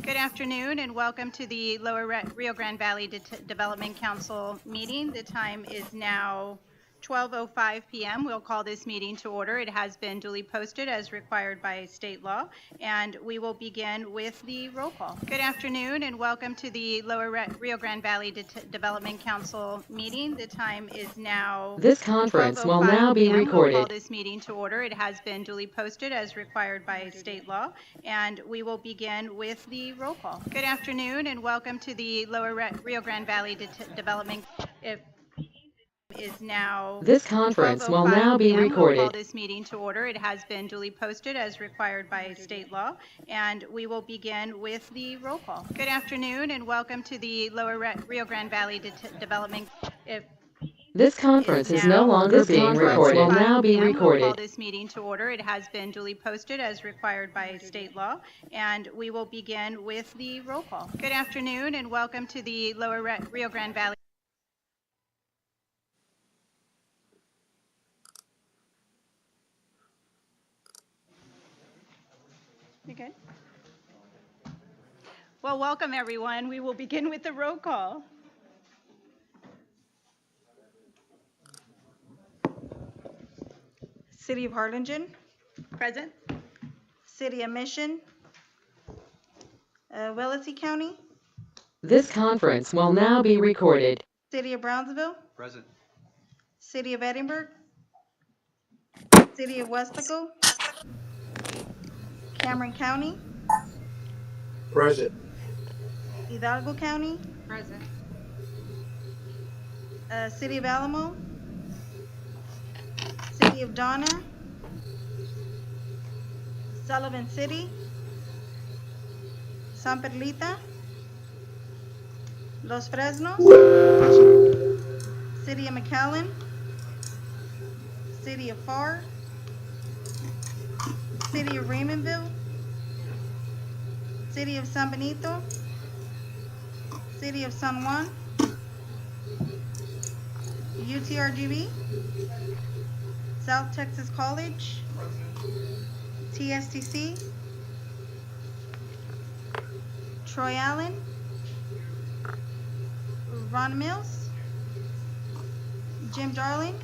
Good afternoon and welcome to the Lower Rio Grande Valley Development Council meeting. The time is now 12:05 p.m. We'll call this meeting to order. It has been duly posted as required by state law, and we will begin with the roll call. Good afternoon and welcome to the Lower Rio Grande Valley Development Council meeting. The time is now This conference will now be 12:05 p.m. We'll call recorded. this meeting to order. It has been duly posted as required by state law, and we will begin with the roll call. Good afternoon and welcome to the Lower Rio Grande Valley Development. It is now This conference will 12:05 now be p.m. We'll call recorded. this meeting to order. It has been duly posted as required by state law, and we will begin with the roll call. Good afternoon and welcome to the Lower Rio Grande Valley Development. It This conference is no now longer being recorded. Will now be We'll call recorded. this meeting to order. It has been duly posted as required by state law, and we will begin with the roll call. Good afternoon and welcome to the Lower Rio Grande Valley. You good? Well, welcome everyone. We will begin with the roll call. City of Harlingen, Present. City of Mission, Willacy County, This conference will now be recorded. City of Brownsville, Present. City of Edinburgh, City of Westaco, Cameron County, Present. Hidalgo County, Present. City of Alamo, City of Donna, Sullivan City, San Perlita, Los Fresnos, Present. City of McAllen, City of Pharr, City of Raymondville, City of San Benito, City of San Juan, UTRGV, South Texas College, TSTC, Troy Allen, Ron Mills, Jim Darling,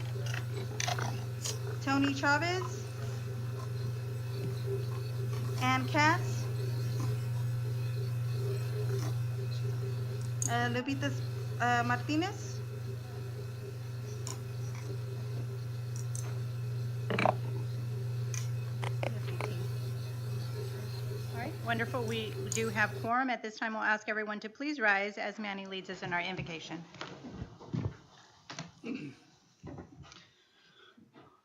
Tony Chavez, Ann Cass, Lupita Martinez. All right, wonderful. We do have quorum. At this time, we'll ask everyone to please rise as Manny leads us in our invocation.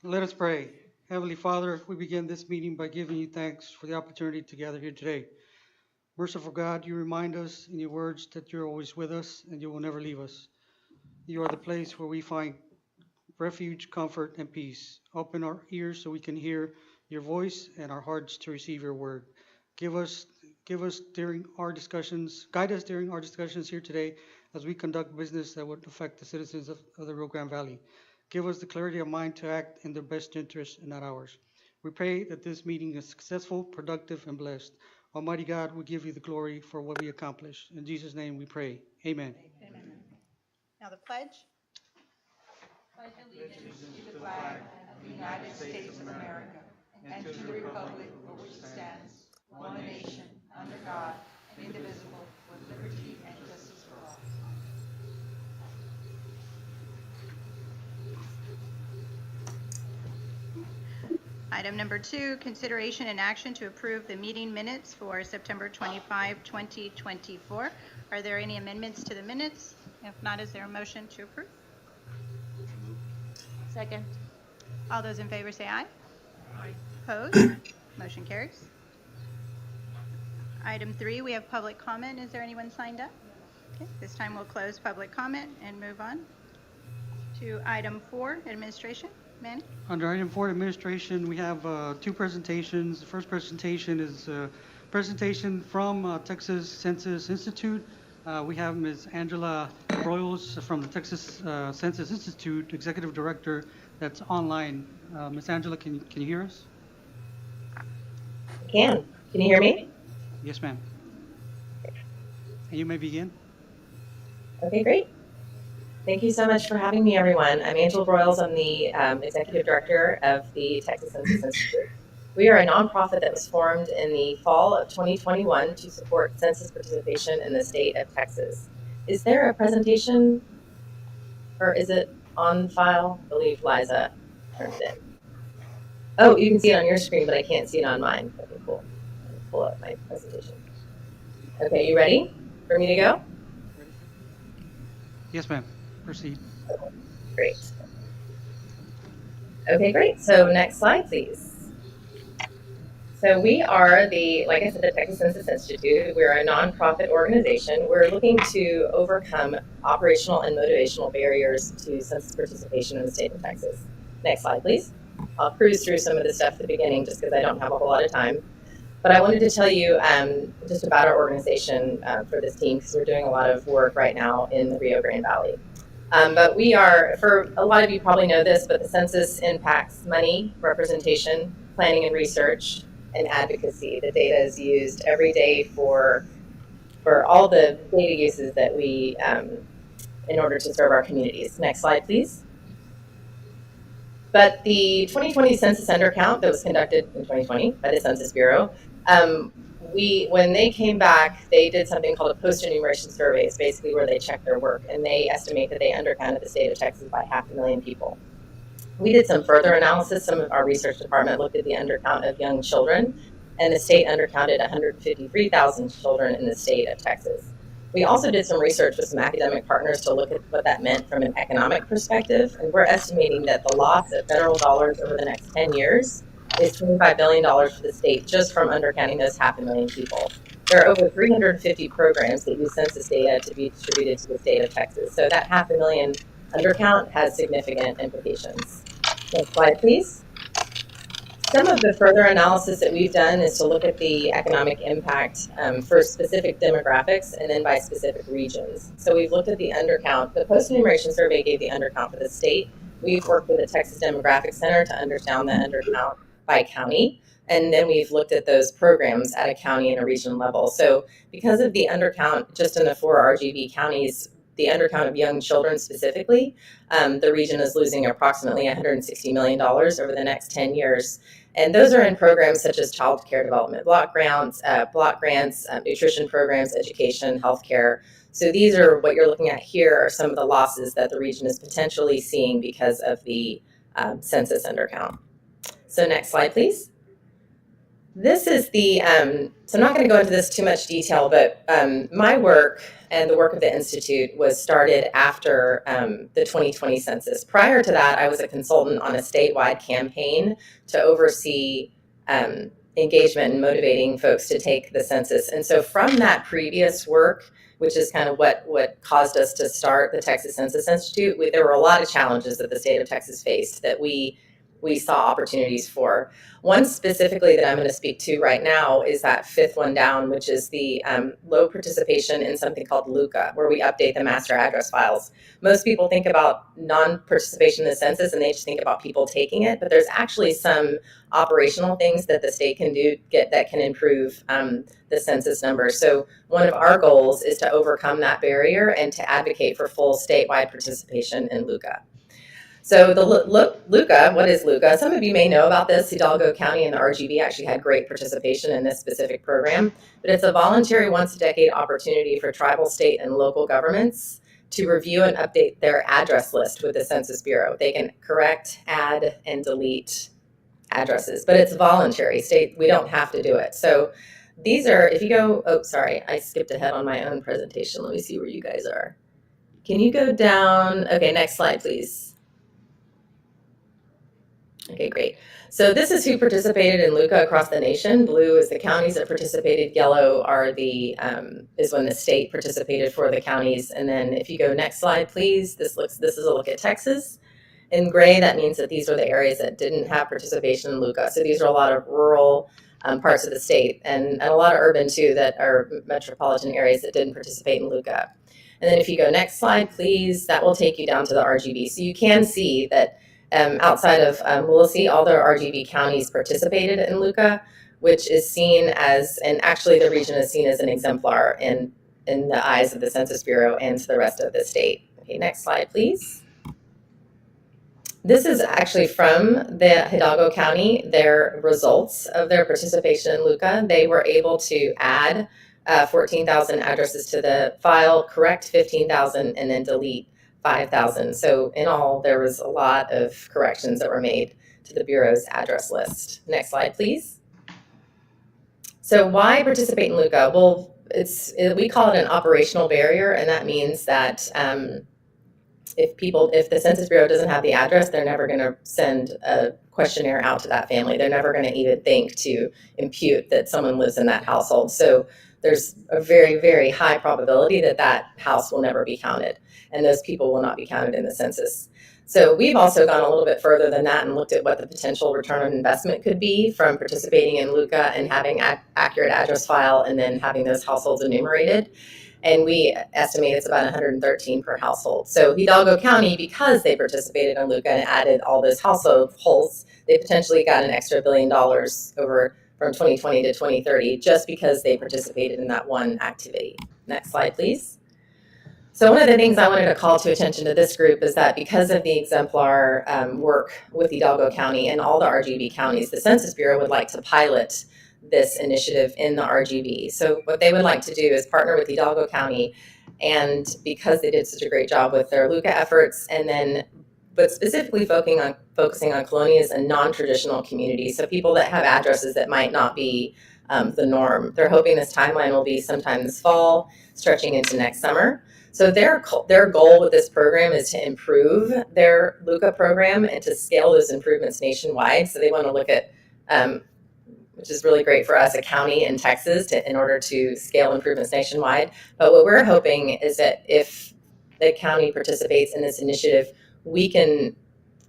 Let us pray. Heavenly Father, we begin this meeting by giving you thanks for the opportunity to gather here today. Merciful God, you remind us in your words that you're always with us and you will never leave us. You are the place where we find refuge, comfort, and peace. Open our ears so we can hear your voice and our hearts to receive your word. Give us during our discussions, guide us during our discussions here today as we conduct business that would affect the citizens of the Rio Grande Valley. Give us the clarity of mind to act in their best interest and not ours. We pray that this meeting is successful, productive, and blessed. Almighty God, we give you the glory for what we accomplish. In Jesus' name we pray. Amen. Amen. Now the pledge. Pledge allegiance to the flag of the United States of America and to the republic for which it stands, one nation, under God, indivisible, with liberty and justice for all. Item number 2, consideration and action to approve the meeting minutes for September 25, 2024. Are there any amendments to the minutes? If not, is there a motion to approve? Second. All those in favor say aye. Aye. Opposed? Motion carries. Item 3, we have public comment. Is there anyone signed up? Okay, this time we'll close public comment and move on to item 4, administration. Manny? Under item 4, administration, we have two presentations. The first presentation is a presentation from Texas Census Institute. We have Ms. Angela Royals from the Texas Census Institute, Executive Director, that's online. Ms. Angela, can you hear us? Can you hear me? Yes, ma'am. And you may begin. Okay, great. Thank you so much for having me, everyone. I'm Angela Broyles. I'm the Executive Director of the Texas Census Institute. We are a nonprofit that was formed in the fall of 2021 to support census participation in the state of Texas. Is there a presentation, or is it on file? I believe Liza turned it in. Oh, you can see it on your screen, but I can't see it on mine. Okay, cool. Let me pull up my presentation. Okay, you ready for me to go? Ready? Yes, ma'am. Proceed. Great. Okay, great. So next slide, please. So we are like I said, the Texas Census Institute. We're a nonprofit organization. We're looking to overcome operational and motivational barriers to census participation in the state of Texas. Next slide, please. I'll cruise through some of the stuff at the beginning just because I don't have a whole lot of time. But I wanted to tell you just about our organization for this team because we're doing a lot of work right now in the Rio Grande Valley. But we are, for a lot of you probably know this, but the census impacts money, representation, planning and research, and advocacy. The data is used every day for all the data uses that we, in order to serve our communities. Next slide, please. But the 2020 census undercount that was conducted in 2020 by the Census Bureau, when they came back, they did something called a post-enumeration survey. It's basically where they check their work, and they estimate that they undercounted the state of Texas by 500,000 people. We did some further analysis. Some of our research department looked at the undercount of young children, and the state undercounted 153,000 children in the state of Texas. We also did some research with some academic partners to look at what that meant from an economic perspective, and we're estimating that the loss of federal dollars over the next 10 years is $25 billion for the state just from undercounting those 500,000 people. There are over 350 programs that use census data to be distributed to the state of Texas. So that 500,000 undercount has significant implications. Next slide, please. Some of the further analysis that we've done is to look at the economic impact for specific demographics and then by specific regions. So we've looked at the undercount. The post-enumeration survey gave the undercount for the state. We've worked with the Texas Demographic Center to understand the undercount by county. And then we've looked at those programs at a county and a region level. So because of the undercount just in the 4 RGV counties, the undercount of young children specifically, the region is losing approximately $160 million over the next 10 years. And those are in programs such as child care development block grants, nutrition programs, education, healthcare. So these are what you're looking at here are some of the losses that the region is potentially seeing because of the census undercount. So next slide, please. This is the, so I'm not going to go into this too much detail, but my work and the work of the Institute was started after the 2020 census. Prior to that, I was a consultant on a statewide campaign to oversee engagement and motivating folks to take the census. And so from that previous work, which is kind of what caused us to start the Texas Census Institute, there were a lot of challenges that the state of Texas faced that we saw opportunities for. One specifically that I'm going to speak to right now is that fifth one down, which is the low participation in something called LUCA, where we update the master address files. Most people think about non-participation in the census and they just think about people taking it, but there's actually some operational things that the state can do that can improve the census numbers. So one of our goals is to overcome that barrier and to advocate for full statewide participation in LUCA. So the LUCA, what is LUCA? Some of you may know about this. Hidalgo County and the RGV actually had great participation in this specific program, but it's a voluntary once-a-decade opportunity for tribal, state, and local governments to review and update their address list with the Census Bureau. They can correct, add, and delete addresses, but it's voluntary. We don't have to do it. So these are, if you go, oh, sorry, I skipped ahead on my own presentation. Let me see where you guys are. Can you go down? Okay, next slide, please. Okay, great. So this is who participated in LUCA across the nation. Blue is the counties that participated. Yellow are is when the state participated for the counties. And then if you go next slide, please, this is a look at Texas. In gray, that means that these are the areas that didn't have participation in LUCA. So these are a lot of rural parts of the state and a lot of urban too that are metropolitan areas that didn't participate in LUCA. And then if you go next slide, please, that will take you down to the RGV. So you can see that outside of Willacy, all the RGV counties participated in LUCA, which is seen as, and actually the region is seen as an exemplar in in the eyes of the Census Bureau and to the rest of the state. Okay, next slide, please. This is actually from the Hidalgo County, their results of their participation in LUCA. They were able to add 14,000 addresses to the file, correct 15,000, and then delete 5,000. So in all, there was a lot of corrections that were made to the Bureau's address list. Next slide, please. So why participate in LUCA? Well, we call it an operational barrier, and that means that if the Census Bureau doesn't have the address, they're never going to send a questionnaire out to that family. They're never going to even think to impute that someone lives in that household. So there's a very, very high probability that that house will never be counted, and those people will not be counted in the census. So we've also gone a little bit further than that and looked at what the potential return on investment could be from participating in LUCA and having accurate address file and then having those households enumerated. And we estimate it's about 113 per household. So Hidalgo County, because they participated in LUCA and added all those households, they potentially got an extra $1 billion over from 2020 to 2030 just because they participated in that one activity. Next slide, please. So one of the things I wanted to call to attention to this group is that because of the exemplar work with Hidalgo County and all the RGV counties, the Census Bureau would like to pilot this initiative in the RGV. So what they would like to do is partner with Hidalgo County, and because they did such a great job with their LUCA efforts, and then but specifically focusing on colonias and non-traditional communities, so people that have addresses that might not be the norm. They're hoping this timeline will be sometime this fall, stretching into next summer. So their goal with this program is to improve their LUCA program and to scale those improvements nationwide. So they want to look at which is really great for us, a county in Texas, in order to scale improvements nationwide. But what we're hoping is that if the county participates in this initiative, we can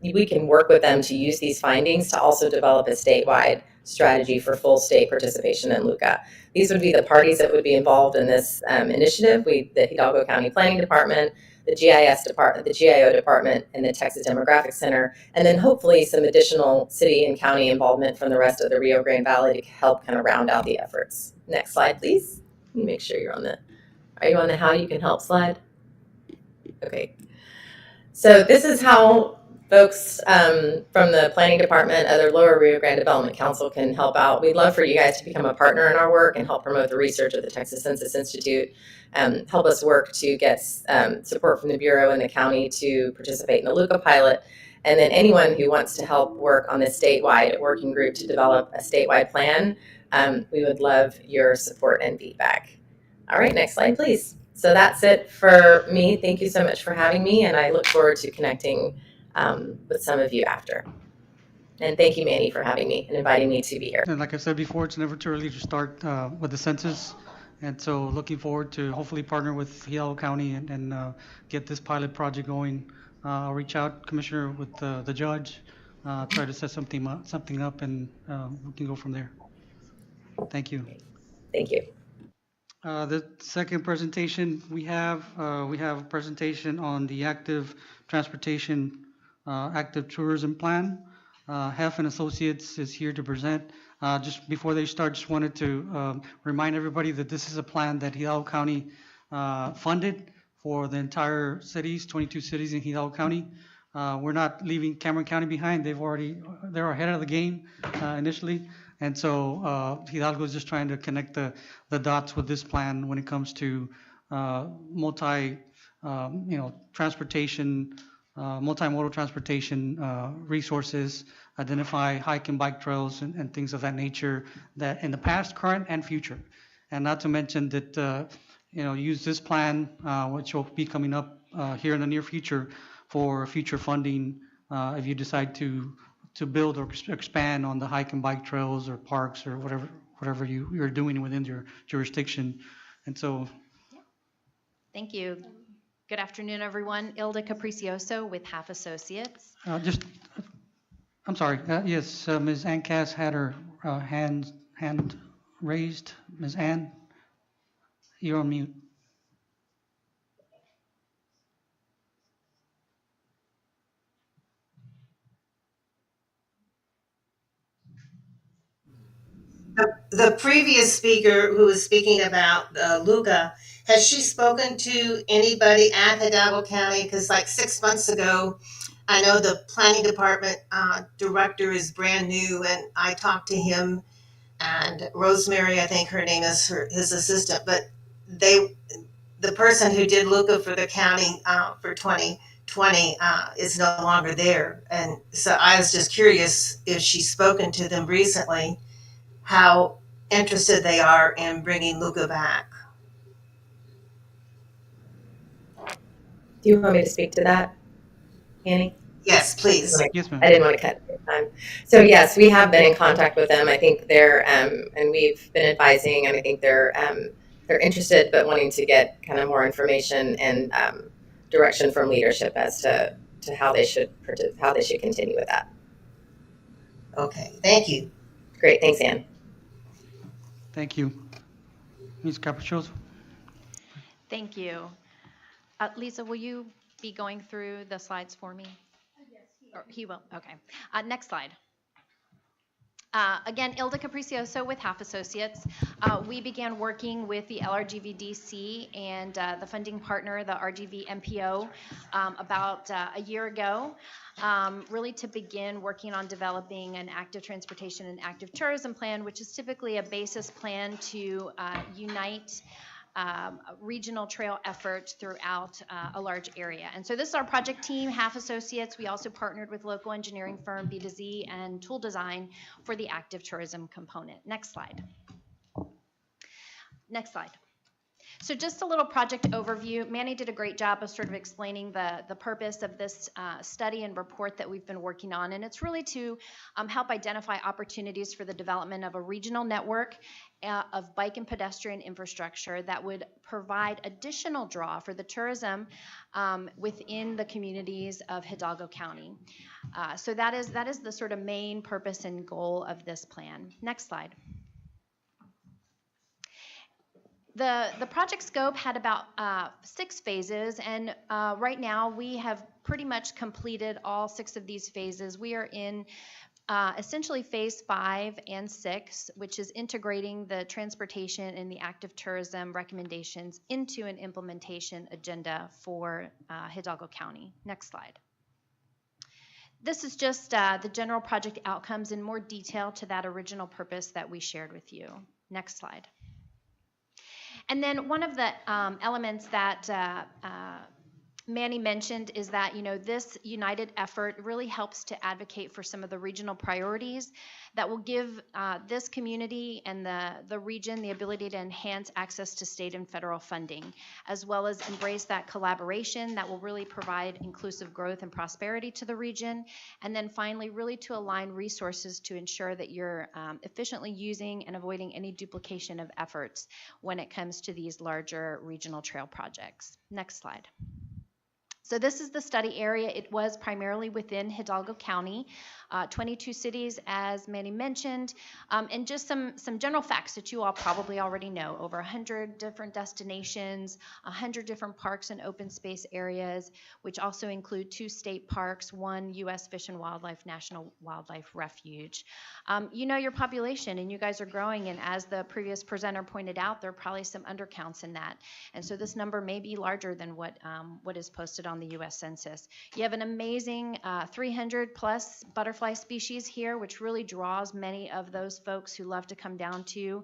work with them to use these findings to also develop a statewide strategy for full state participation in LUCA. These would be the parties that would be involved in this initiative: the Hidalgo County Planning Department, the GIS department, the GIO department, and the Texas Demographic Center, and then hopefully some additional city and county involvement from the rest of the Rio Grande Valley to help kind of round out the efforts. Next slide, please. Let me make sure are you on the how you can help slide? Okay. So this is how folks from the planning department, other Lower Rio Grande Development Council can help out. We'd love for you guys to become a partner in our work and help promote the research of the Texas Census Institute. Help us work to get support from the Bureau and the county to participate in the LUCA pilot. And then anyone who wants to help work on this statewide working group to develop a statewide plan, we would love your support and feedback. All right, next slide, please. So that's it for me. Thank you so much for having me, and I look forward to connecting with some of you after. And thank you, Manny, for having me and inviting me to be here. And like I said before, it's never too early to start with the census. And so looking forward to hopefully partner with Hidalgo County and get this pilot project going. I'll reach out, Commissioner, with the judge, try to set something up, and we can go from there. Thank you. Thank you. The second presentation we have a presentation on the active transportation, active tourism plan. Heff and Associates is here to present. Just before they start, just wanted to remind everybody that this is a plan that Hidalgo County funded for the entire cities, 22 cities in Hidalgo County. We're not leaving Cameron County behind. They're ahead of the game initially. And so Hidalgo is just trying to connect the dots with this plan when it comes to transportation, multimodal transportation resources, identify hike and bike trails and things of that nature that in the past, current, and future. And not to mention that, use this plan, which will be coming up here in the near future for future funding if you decide to build or expand on the hike and bike trails or parks or whatever you're doing within your jurisdiction. And so. Thank you. Good afternoon, everyone. Ilda Capricioso with Half Associates. I'm sorry. Yes, Ms. Ann Cass had her hand raised. Ms. Ann, you're on mute. the previous speaker who was speaking about Luca, has she spoken to anybody at Hidalgo County? Because like 6 months ago, I know the planning department director is brand new, and I talked to him and Rosemary, I think her name is his assistant, but they, the person who did Luca for the county for 2020 is no longer there. And so I was just curious if she's spoken to them recently, how interested they are in bringing Luca back. Do you want me to speak to that, Annie? Yes, please. Yes, ma'am. I didn't want to cut your time. So yes, we have been in contact with them. I think they're, and we've been advising, and I think they're interested, but wanting to get kind of more information and direction from leadership as to how they should continue with that. Okay, thank you. Great, thanks, Ann. Thank you. Ms. Capriccioso. Thank you. Lisa, will you be going through the slides for me? Yes, he will. Okay. Next slide. Again, Ilda Capricioso with Half Associates. We began working with the LRGVDC and the funding partner, the RGV MPO, about a year ago, really to begin working on developing an active transportation and active tourism plan, which is typically a basis plan to unite regional trail efforts throughout a large area. And so this is our project team, Half Associates. We also partnered with local engineering firm B2Z and Tool Design for the active tourism component. Next slide. Next slide. So just a little project overview. Manny did a great job of sort of explaining the purpose of this study and report that we've been working on. And it's really to help identify opportunities for the development of a regional network of bike and pedestrian infrastructure that would provide additional draw for the tourism within the communities of Hidalgo County. So that is the sort of main purpose and goal of this plan. Next slide. The project scope had about 6 phases, and right now we have pretty much completed all 6 of these phases. We are in essentially phase 5 and 6, which is integrating the transportation and the active tourism recommendations into an implementation agenda for Hidalgo County. Next slide. This is just the general project outcomes in more detail to that original purpose that we shared with you. Next slide. And then one of the elements that Manny mentioned is that, this united effort really helps to advocate for some of the regional priorities that will give this community and the region the ability to enhance access to state and federal funding, as well as embrace that collaboration that will really provide inclusive growth and prosperity to the region. And then finally, really to align resources to ensure that you're efficiently using and avoiding any duplication of efforts when it comes to these larger regional trail projects. Next slide. So this is the study area. It was primarily within Hidalgo County, 22 cities, as Manny mentioned, and just some general facts that you all probably already know. Over 100 different destinations, 100 different parks and open space areas, which also include 2 state parks, 1 U.S. Fish and Wildlife National Wildlife Refuge. You know your population, and you guys are growing, and as the previous presenter pointed out, there are probably some undercounts in that. And so this number may be larger than what is posted on the U.S. Census. You have an amazing 300 plus butterfly species here, which really draws many of those folks who love to come down to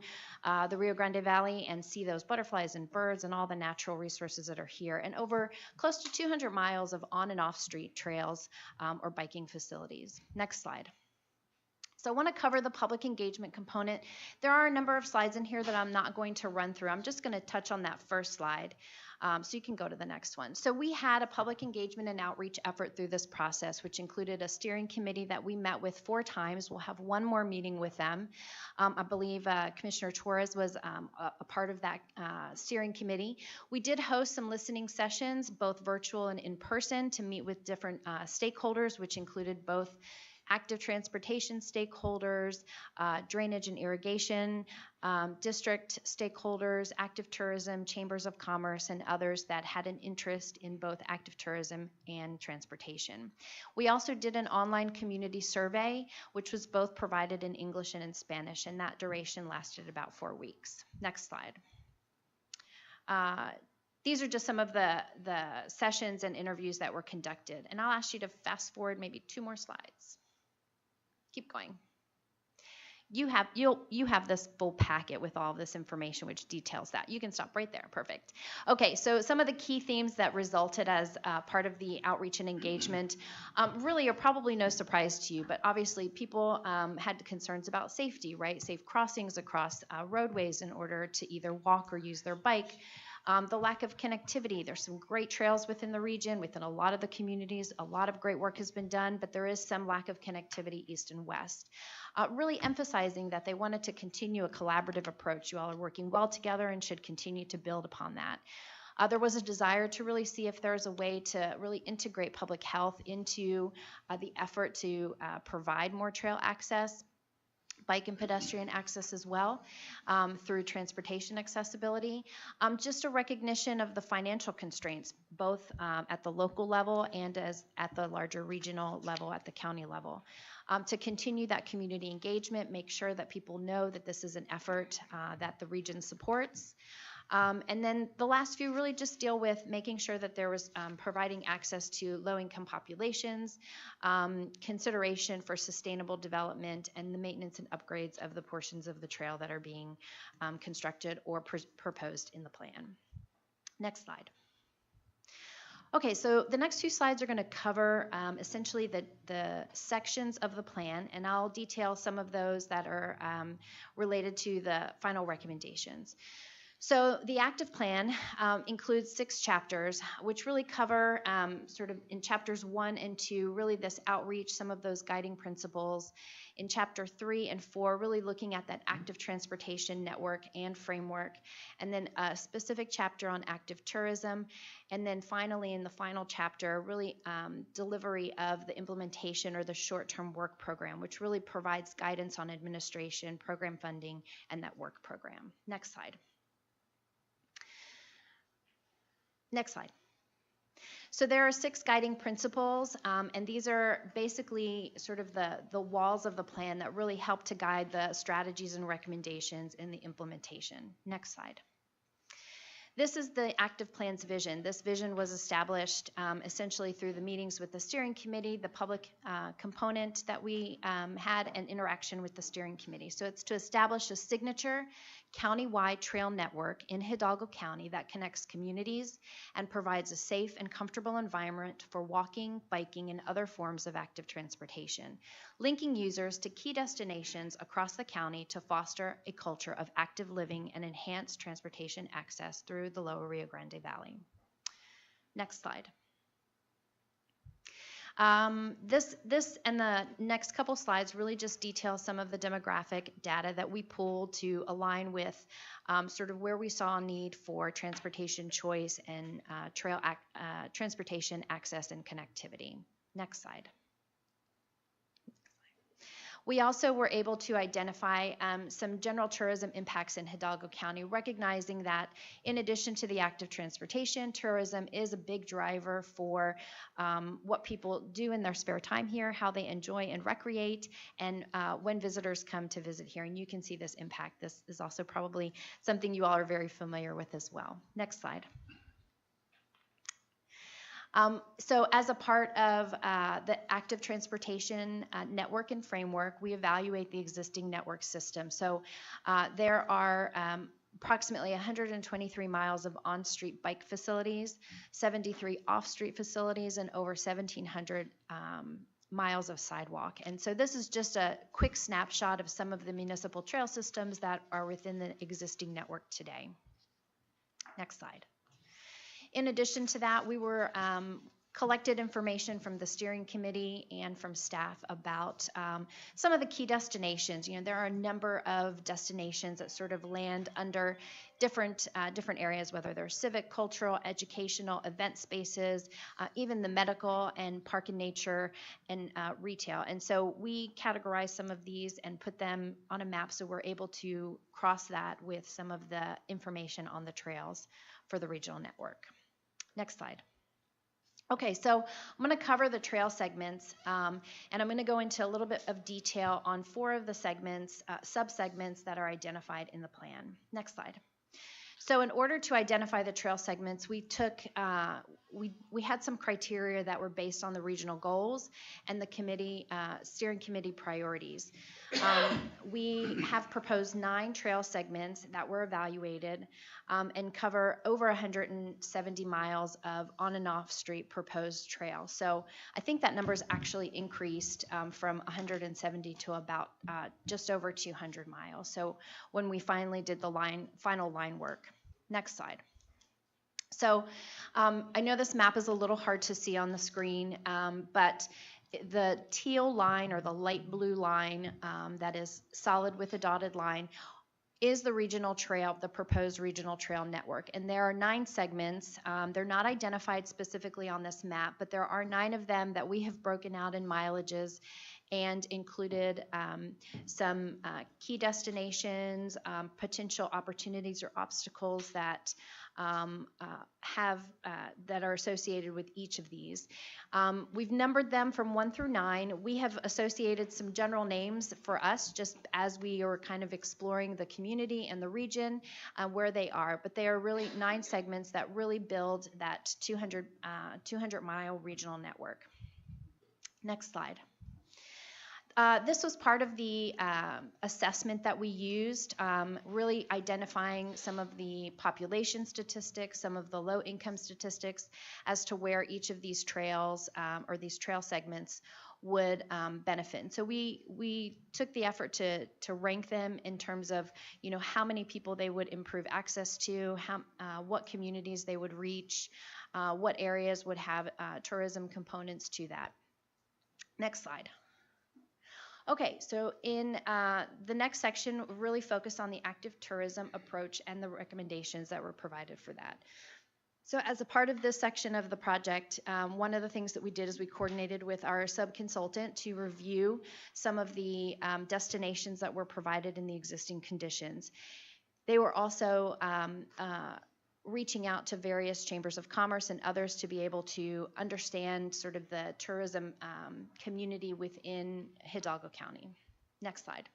the Rio Grande Valley and see those butterflies and birds and all the natural resources that are here. And over close to 200 miles of on and off street trails or biking facilities. Next slide. So I want to cover the public engagement component. There are a number of slides in here that I'm not going to run through. I'm just going to touch on that first slide. So you can go to the next one. So we had a public engagement and outreach effort through this process, which included a steering committee that we met with 4 times. We'll have 1 more meeting with them. I believe Commissioner Torres was a part of that steering committee. We did host some listening sessions, both virtual and in person, to meet with different stakeholders, which included both active transportation stakeholders, drainage and irrigation, district stakeholders, active tourism, chambers of commerce, and others that had an interest in both active tourism and transportation. We also did an online community survey, which was both provided in English and in Spanish, and that duration lasted about 4 weeks. Next slide. These are just some of the sessions and interviews that were conducted. And I'll ask you to fast forward maybe 2 more slides. Keep going. You have this full packet with all of this information which details that. You can stop right there. Perfect. Okay, so some of the key themes that resulted as part of the outreach and engagement really are probably no surprise to you, but obviously people had concerns about safety, right? Safe crossings across roadways in order to either walk or use their bike. The lack of connectivity. There's some great trails within the region, within a lot of the communities. A lot of great work has been done, but there is some lack of connectivity east and west. Really emphasizing that they wanted to continue a collaborative approach. You all are working well together and should continue to build upon that. There was a desire to really see if there's a way to really integrate public health into the effort to provide more trail access, bike and pedestrian access as well, through transportation accessibility. Just a recognition of the financial constraints, both at the local level and at the larger regional level, at the county level. To continue that community engagement, make sure that people know that this is an effort that the region supports. And then the last few really just deal with making sure that there was providing access to low-income populations, consideration for sustainable development, and the maintenance and upgrades of the portions of the trail that are being constructed or proposed in the plan. Next slide. Okay, so the next 2 slides are going to cover essentially the sections of the plan, and I'll detail some of those that are related to the final recommendations. So the active plan includes 6 chapters, which really cover sort of in chapters 1 and 2, really this outreach, some of those guiding principles. In chapter 3 and 4, really looking at that active transportation network and framework, and then a specific chapter on active tourism. And then finally, in the final chapter, really delivery of the implementation or the short-term work program, which really provides guidance on administration, program funding, and that work program. Next slide. Next slide. So there are 6 guiding principles, and these are basically sort of the walls of the plan that really help to guide the strategies and recommendations in the implementation. Next slide. This is the active plan's vision. This vision was established essentially through the meetings with the steering committee, the public component that we had, an interaction with the steering committee. So it's to establish a signature county-wide trail network in Hidalgo County that connects communities and provides a safe and comfortable environment for walking, biking, and other forms of active transportation, linking users to key destinations across the county to foster a culture of active living and enhance transportation access through the Lower Rio Grande Valley. Next slide. This and the next couple slides really just detail some of the demographic data that we pulled to align with sort of where we saw a need for transportation choice and transportation access and connectivity. Next slide. We also were able to identify some general tourism impacts in Hidalgo County, recognizing that in addition to the active transportation, tourism is a big driver for what people do in their spare time here, how they enjoy and recreate, and when visitors come to visit here. And you can see this impact. This is also probably something you all are very familiar with as well. Next slide. So as a part of the active transportation network and framework, we evaluate the existing network system. So there are approximately 123 miles of on-street bike facilities, 73 off-street facilities, and over 1,700 miles of sidewalk. And so this is just a quick snapshot of some of the municipal trail systems that are within the existing network today. Next slide. In addition to that, we were collected information from the steering committee and from staff about some of the key destinations. You know, there are a number of destinations that sort of land under different areas, whether they're civic, cultural, educational, event spaces, even the medical and park and nature and retail. And so we categorize some of these and put them on a map so we're able to cross that with some of the information on the trails for the regional network. Next slide. Okay, so I'm going to cover the trail segments, and I'm going to go into a little bit of detail on 4 of the segments, sub-segments that are identified in the plan. Next slide. So in order to identify the trail segments, we took, we had some criteria that were based on the regional goals and the committee, steering committee priorities. We have proposed 9 trail segments that were evaluated and cover over 170 miles of on and off street proposed trail. So I think that number is actually increased from 170 to about just over 200 miles. So when we finally did the final line work. Next slide. So I know this map is a little hard to see on the screen, but the teal line or the light blue line that is solid with a dotted line is the regional trail, the proposed regional trail network. And there are 9 segments. They're not identified specifically on this map, but there are 9 of them that we have broken out in mileages and included some key destinations, potential opportunities or obstacles that that are associated with each of these. We've numbered them from 1 through 9. We have associated some general names for us just as we are kind of exploring the community and the region where they are, but they are really 9 segments that really build that 200-mile regional network. Next slide. This was part of the assessment that we used, really identifying some of the population statistics, some of the low-income statistics as to where each of these trails or these trail segments would benefit. And so we took the effort to rank them in terms of, you know, how many people they would improve access to, what communities they would reach, what areas would have tourism components to that. Next slide. Okay, so in the next section, really focus on the active tourism approach and the recommendations that were provided for that. So as a part of this section of the project, one of the things that we did is we coordinated with our sub-consultant to review some of the destinations that were provided in the existing conditions. They were also reaching out to various chambers of commerce and others to be able to understand sort of the tourism community within Hidalgo County. Next slide.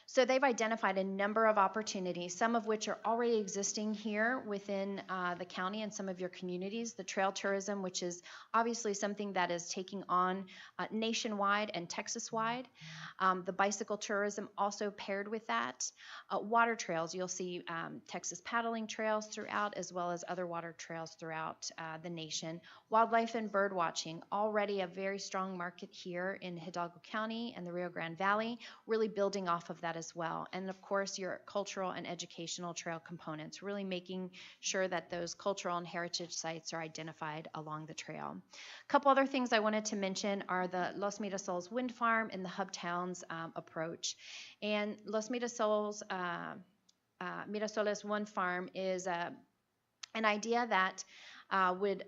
So they've identified a number of opportunities, some of which are already existing here within the county and some of your communities. The trail tourism, which is obviously something that is taking on nationwide and Texas-wide. The bicycle tourism also paired with that. Water trails, you'll see Texas paddling trails throughout, as well as other water trails throughout the nation. Wildlife and bird watching, already a very strong market here in Hidalgo County and the Rio Grande Valley, really building off of that as well. And of course, your cultural and educational trail components, really making sure that those cultural and heritage sites are identified along the trail. A couple other things I wanted to mention are the Los Mirasoles Wind Farm and the Hub Towns approach. And Los Mirasoles Wind Farm is an idea that would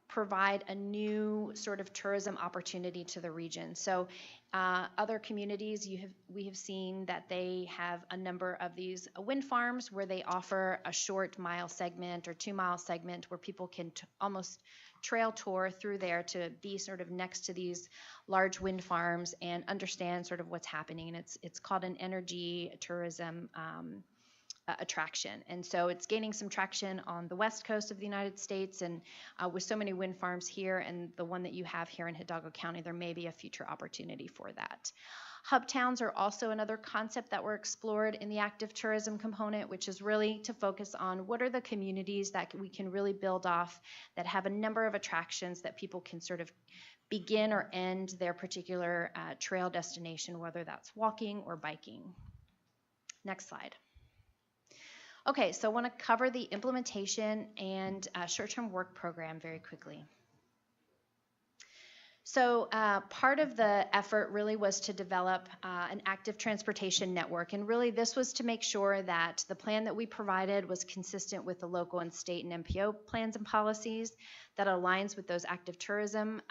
provide a new sort of tourism opportunity to the region. So other communities, we have seen that they have a number of these wind farms where they offer a short mile segment or 2-mile segment where people can almost trail tour through there to be sort of next to these large wind farms and understand sort of what's happening. And it's called an energy tourism attraction. And so it's gaining some traction on the west coast of the United States, and with so many wind farms here and the one that you have here in Hidalgo County, there may be a future opportunity for that. Hub towns are also another concept that were explored in the active tourism component, which is really to focus on what are the communities that we can really build off that have a number of attractions that people can sort of begin or end their particular trail destination, whether that's walking or biking. Next slide. Okay, so I want to cover the implementation and short-term work program very quickly. So part of the effort really was to develop an active transportation network. And really this was to make sure that the plan that we provided was consistent with the local and state and MPO plans and policies, that aligns with those active tourism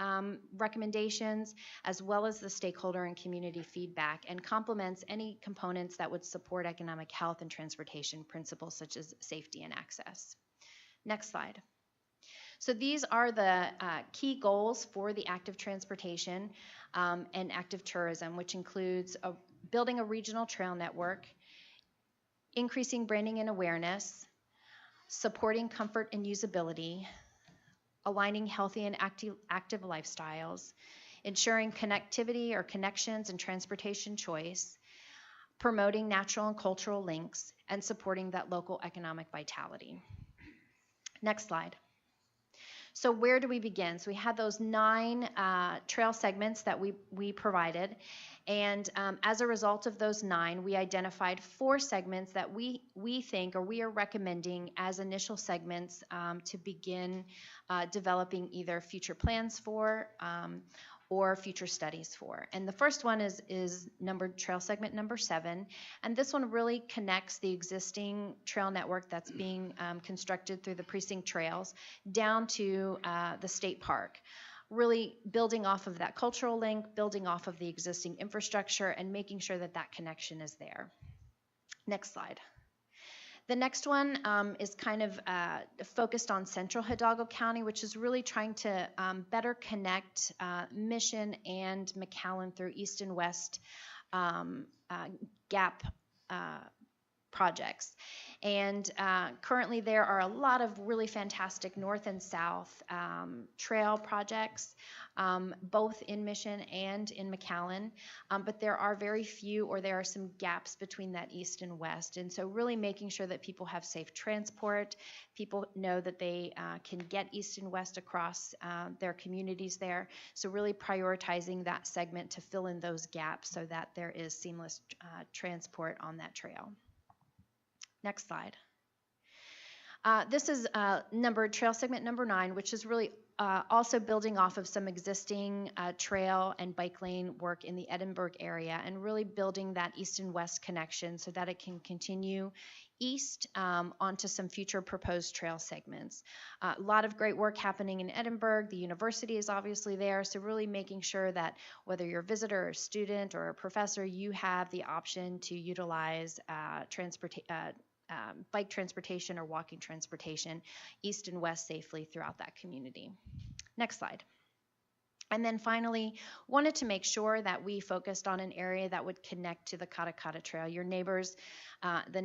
recommendations, as well as the stakeholder and community feedback, and complements any components that would support economic health and transportation principles such as safety and access. Next slide. So these are the key goals for the active transportation and active tourism, which includes building a regional trail network, increasing branding and awareness, supporting comfort and usability, aligning healthy and active lifestyles, ensuring connectivity or connections and transportation choice, promoting natural and cultural links, and supporting that local economic vitality. Next slide. So where do we begin? So we had those 9 trail segments that we provided. And as a result of those 9, we identified 4 segments that we think, or we are recommending as initial segments to begin developing either future plans for or future studies for. And the first one is numbered trail segment number 7. And this one really connects the existing trail network that's being constructed through the precinct trails down to the state park. Really building off of that cultural link, building off of the existing infrastructure, and making sure that that connection is there. Next slide. The next one is kind of focused on central Hidalgo County, which is really trying to better connect Mission and McAllen through east and west gap projects. And currently there are a lot of really fantastic north and south trail projects, both in Mission and in McAllen, but there are very few, or there are some gaps between that east and west. And so really making sure that people have safe transport, people know that they can get east and west across their communities there. So really prioritizing that segment to fill in those gaps so that there is seamless transport on that trail. Next slide. This is numbered trail segment number 9, which is really also building off of some existing trail and bike lane work in the Edinburgh area, and really building that east and west connection so that it can continue east onto some future proposed trail segments. A lot of great work happening in Edinburgh. The university is obviously there, so really making sure that whether you're a visitor or student or a professor, you have the option to utilize bike transportation or walking transportation east and west safely throughout that community. Next slide. And then finally, wanted to make sure that we focused on an area that would connect to the Cata Cata Trail. Your neighbors, the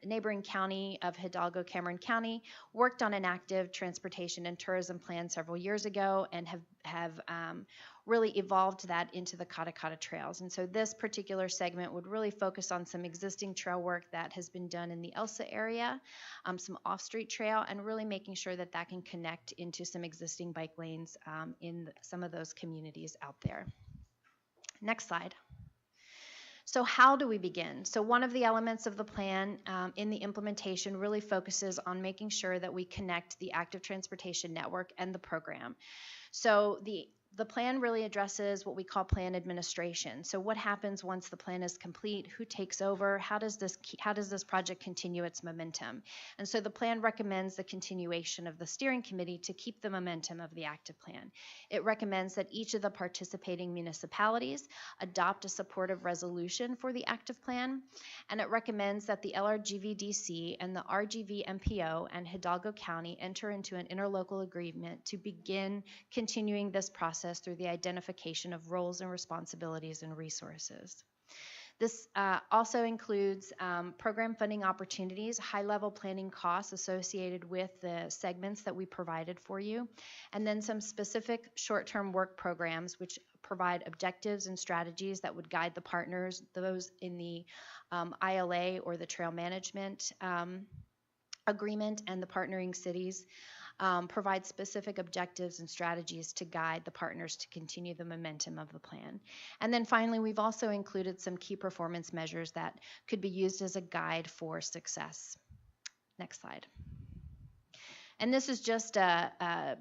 neighboring county of Hidalgo, Cameron County, worked on an active transportation and tourism plan several years ago and have really evolved that into the Cata Cata Trails. And so this particular segment would really focus on some existing trail work that has been done in the Elsa area, some off-street trail, and really making sure that that can connect into some existing bike lanes in some of those communities out there. Next slide. So how do we begin? So one of the elements of the plan in the implementation really focuses on making sure that we connect the active transportation network and the program. So the plan really addresses what we call plan administration. So what happens once the plan is complete? Who takes over? How does this project continue its momentum? And so the plan recommends the continuation of the steering committee to keep the momentum of the active plan. It recommends that each of the participating municipalities adopt a supportive resolution for the active plan, and it recommends that the LRGVDC and the RGV MPO and Hidalgo County enter into an interlocal agreement to begin continuing this process through the identification of roles and responsibilities and resources. This also includes program funding opportunities, high-level planning costs associated with the segments that we provided for you, and then some specific short-term work programs which provide objectives and strategies that would guide the partners, those in the ILA or the trail management agreement, and the partnering cities. Provide specific objectives and strategies to guide the partners to continue the momentum of the plan. And then finally, we've also included some key performance measures that could be used as a guide for success. Next slide. And this is just a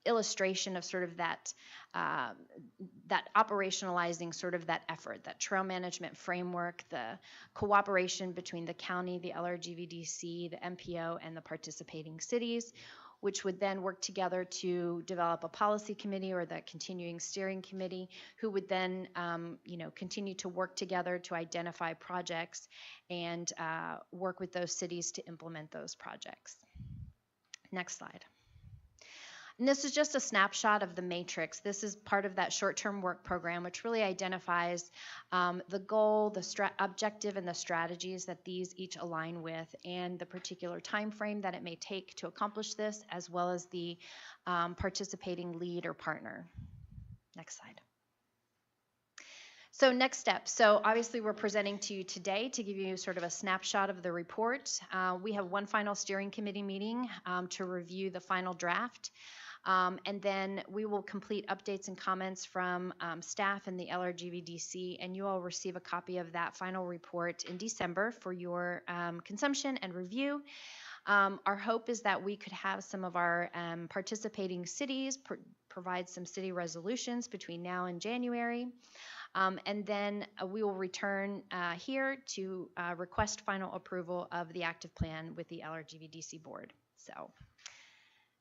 illustration of sort of that that operationalizing sort of that effort, that trail management framework, the cooperation between the county, the LRGVDC, the MPO, and the participating cities, which would then work together to develop a policy committee or the continuing steering committee, who would then continue to work together to identify projects and work with those cities to implement those projects. Next slide. And this is just a snapshot of the matrix. This is part of that short-term work program, which really identifies the goal, the objective, and the strategies that these each align with, and the particular time frame that it may take to accomplish this, as well as the participating lead or partner. Next slide. So next step. So obviously we're presenting to you today to give you sort of a snapshot of the report. We have one final steering committee meeting to review the final draft. And then we will complete updates and comments from staff and the LRGVDC, and you all receive a copy of that final report in December for your consumption and review. Our hope is that we could have some of our participating cities provide some city resolutions between now and January. And then we will return here to request final approval of the active plan with the LRGVDC board. So,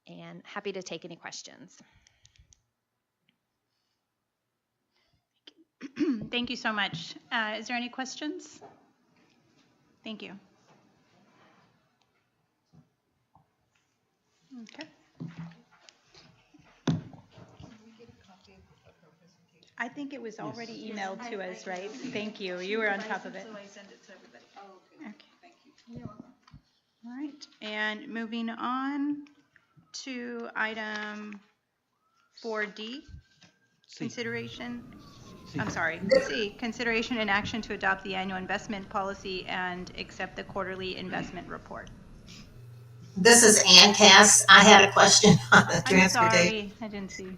and happy to take any questions. Thank you so much. Is there any questions? Thank you. Okay. I think it was already emailed to us, right? Thank you. You were on top of it. So I send it to everybody. Oh, okay. Okay. Thank you. You're welcome. All right. And moving on to item 4D, consideration. I'm sorry, C, consideration and action to adopt the annual investment policy and accept the quarterly investment report. This is Ann Cass. I had a question on the I'm transportation. sorry, I didn't see.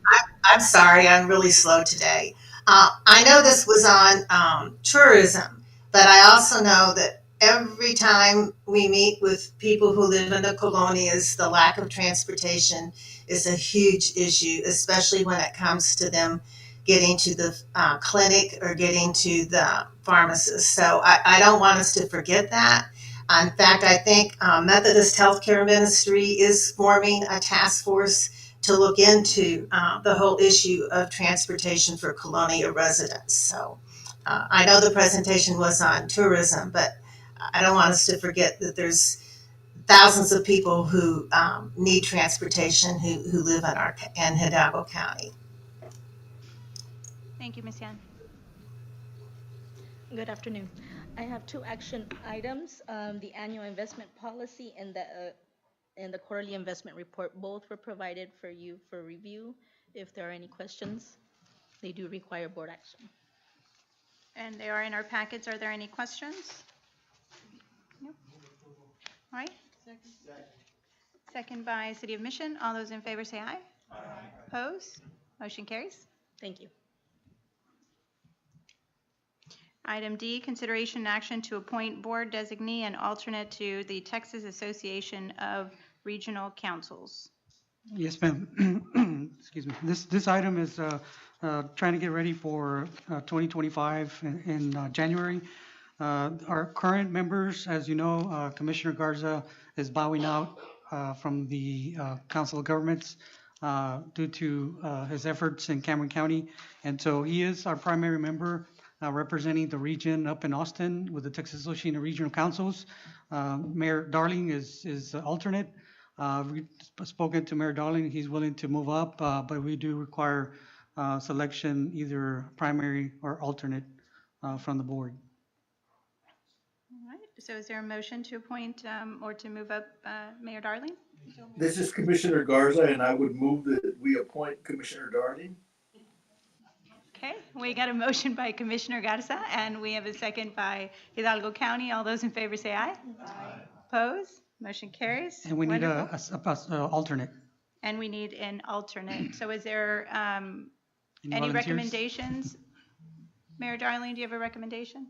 I'm sorry, I'm really slow today. I know this was on tourism, but I also know that every time we meet with people who live in the colonias, the lack of transportation is a huge issue, especially when it comes to them getting to the clinic or getting to the pharmacist. So I don't want us to forget that. In fact, I think Methodist Healthcare Ministry is forming a task force to look into the whole issue of transportation for Colonia residents. So I know the presentation was on tourism, but I don't want us to forget that there's thousands of people who need transportation who live in Hidalgo County. Thank you, Ms. Yan. Good afternoon. I have two action items, the annual investment policy and the quarterly investment report. Both were provided for you for review. If there are any questions, they do require board action. And they are in our packets. Are there any questions? No. All right. Second by City of Mission. All those in favor say aye. Aye. Opposed? Motion carries. Thank you. Item D, consideration and action to appoint board designee and alternate to the Texas Association of Regional Councils. Yes, ma'am. Excuse me. This item is trying to get ready for 2025 in January. Our current members, as you know, Commissioner Garza is bowing out from the Council of Governments due to his efforts in Cameron County. And so he is our primary member representing the region up in Austin with the Texas Association of Regional Councils. Mayor Darling is alternate. We've spoken to Mayor Darling. He's willing to move up, but we do require selection, either primary or alternate from the board. All right. So is there a motion to appoint or to move up Mayor Darling? This is Commissioner Garza, and I would move that we appoint Commissioner Darling. Okay, we got a motion by Commissioner Garza, and we have a second by Hidalgo County. All those in favor say aye. Aye. Opposed? Motion carries. And we need a alternate. And we need an alternate. So is there any volunteers? recommendations? Mayor Darling, do you have a recommendation?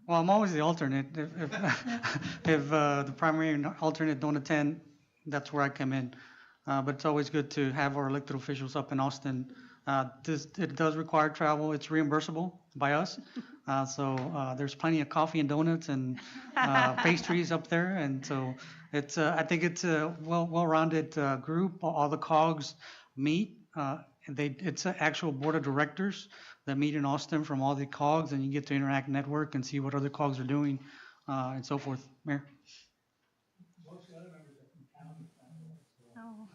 Well, I'm always the alternate. If the primary and alternate don't attend, that's where I come in. But it's always good to have our elected officials up in Austin. It does require travel. It's reimbursable by us. There's plenty of coffee and donuts and pastries up there. And so I think it's a well-rounded group. All the cogs meet. It's an actual board of directors that meet in Austin from all the cogs, and you get to interact, network, and see what other cogs are doing, and so forth. Mayor? Oh,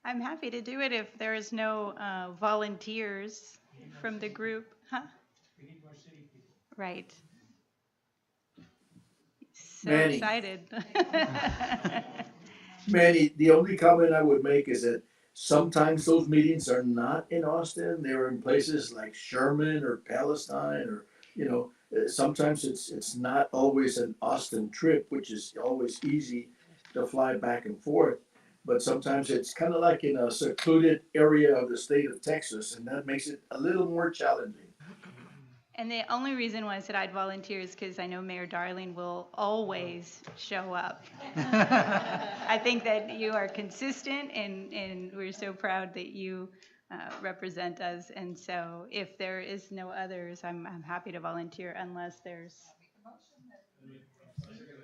I'm happy to do it if there is no volunteers from the group. Huh? Right. So Manny. excited. Manny, the only comment I would make is that sometimes those meetings are not in Austin. They're in places like Sherman or Palestine or, sometimes it's not always an Austin trip, which is always easy to fly back and forth. But sometimes it's kind of like in a secluded area of the state of Texas, and that makes it a little more challenging. And the only reason was that I'd volunteer is because I know Mayor Darling will always show up. I think that you are consistent, and we're so proud that you represent us. And so if there is no others, I'm happy to volunteer unless there's.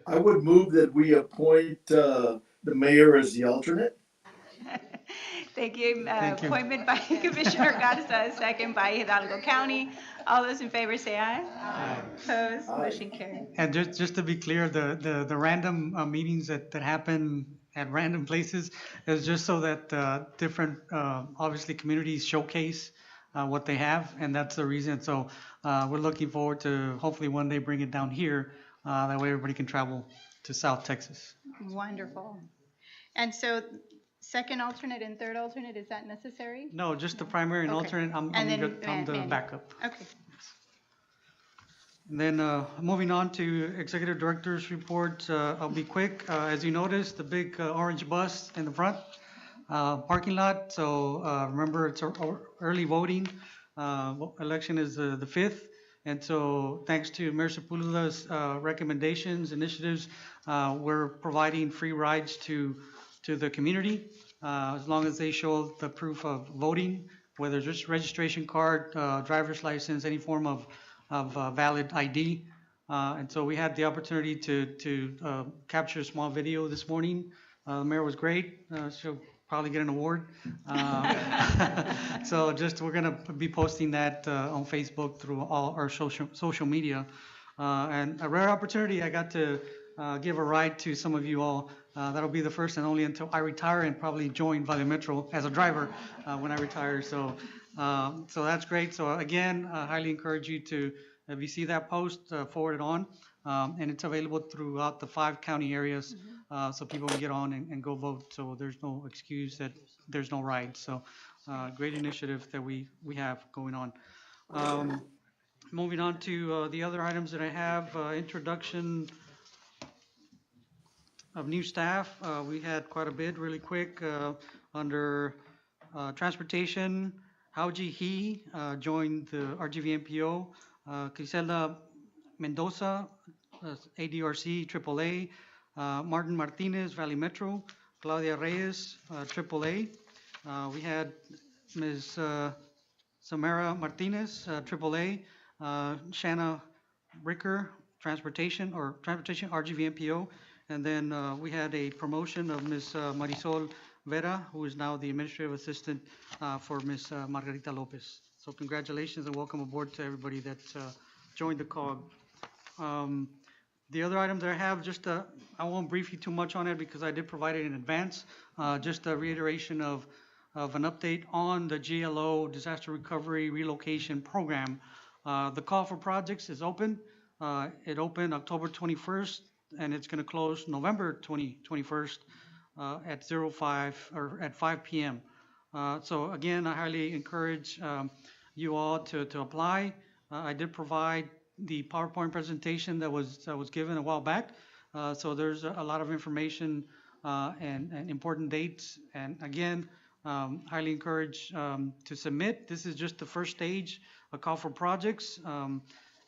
I would move that we appoint the mayor as the alternate. Thank you. Thank you. Appointment by Commissioner Garza, second by Hidalgo County. All those in favor say aye. Aye. Opposed, Aye. motion carried. And just to be clear, the random meetings that happen at random places is just so that different, obviously, communities showcase what they have, and that's the reason. So we're looking forward to hopefully one day bring it down here. That way everybody can travel to South Texas. Wonderful. And so second alternate and third alternate, is that necessary? No, just the primary and Okay. alternate. I'm the Manny. backup. Okay. And then moving on to executive director's report, I'll be quick. As you noticed, the big orange bus in the front parking lot. So remember, it's early voting. Election is the 5th. And so thanks to Mayor Sepulveda's recommendations, initiatives, we're providing free rides to the community as long as they show the proof of voting, whether it's just registration card, driver's license, any form of valid ID. And so we had the opportunity to capture a small video this morning. The mayor was great. She'll probably get an award. So we're gonna be posting that on Facebook through all our social media. And a rare opportunity, I got to give a ride to some of you all. That'll be the first and only until I retire and probably join Valley Metro as a driver when I retire. So that's great. So again, I highly encourage you to, if you see that post, forward it on. And it's available throughout the 5 county areas, so people can get on and go vote. So there's no excuse that there's no ride. So great initiative that we have going on. Moving on to the other items that I have, introduction of new staff. We had quite a bit really quick under transportation. Hauji He joined the RGVMPO. Griselda Mendoza, ADRC AAA. Martin Martinez, Valley Metro. Claudia Reyes, AAA. We had Ms. Samara Martinez, AAA. Shanna Ricker, Transportation RGVMPO. And then we had a promotion of Ms. Marisol Vera, who is now the administrative assistant for Ms. Margarita Lopez. So congratulations and welcome aboard to everybody that joined the COG. The other items that I have, I won't brief you too much on it because I did provide it in advance. Just a reiteration of an update on the GLO Disaster Recovery Relocation Program. The call for projects is open. It opened October 21st, and it's going to close November 21st at 5 p.m. So again, I highly encourage you all to apply. I did provide the PowerPoint presentation that was given a while back. So there's a lot of information and important dates. And again, highly encourage to submit. This is just the first stage, a call for projects.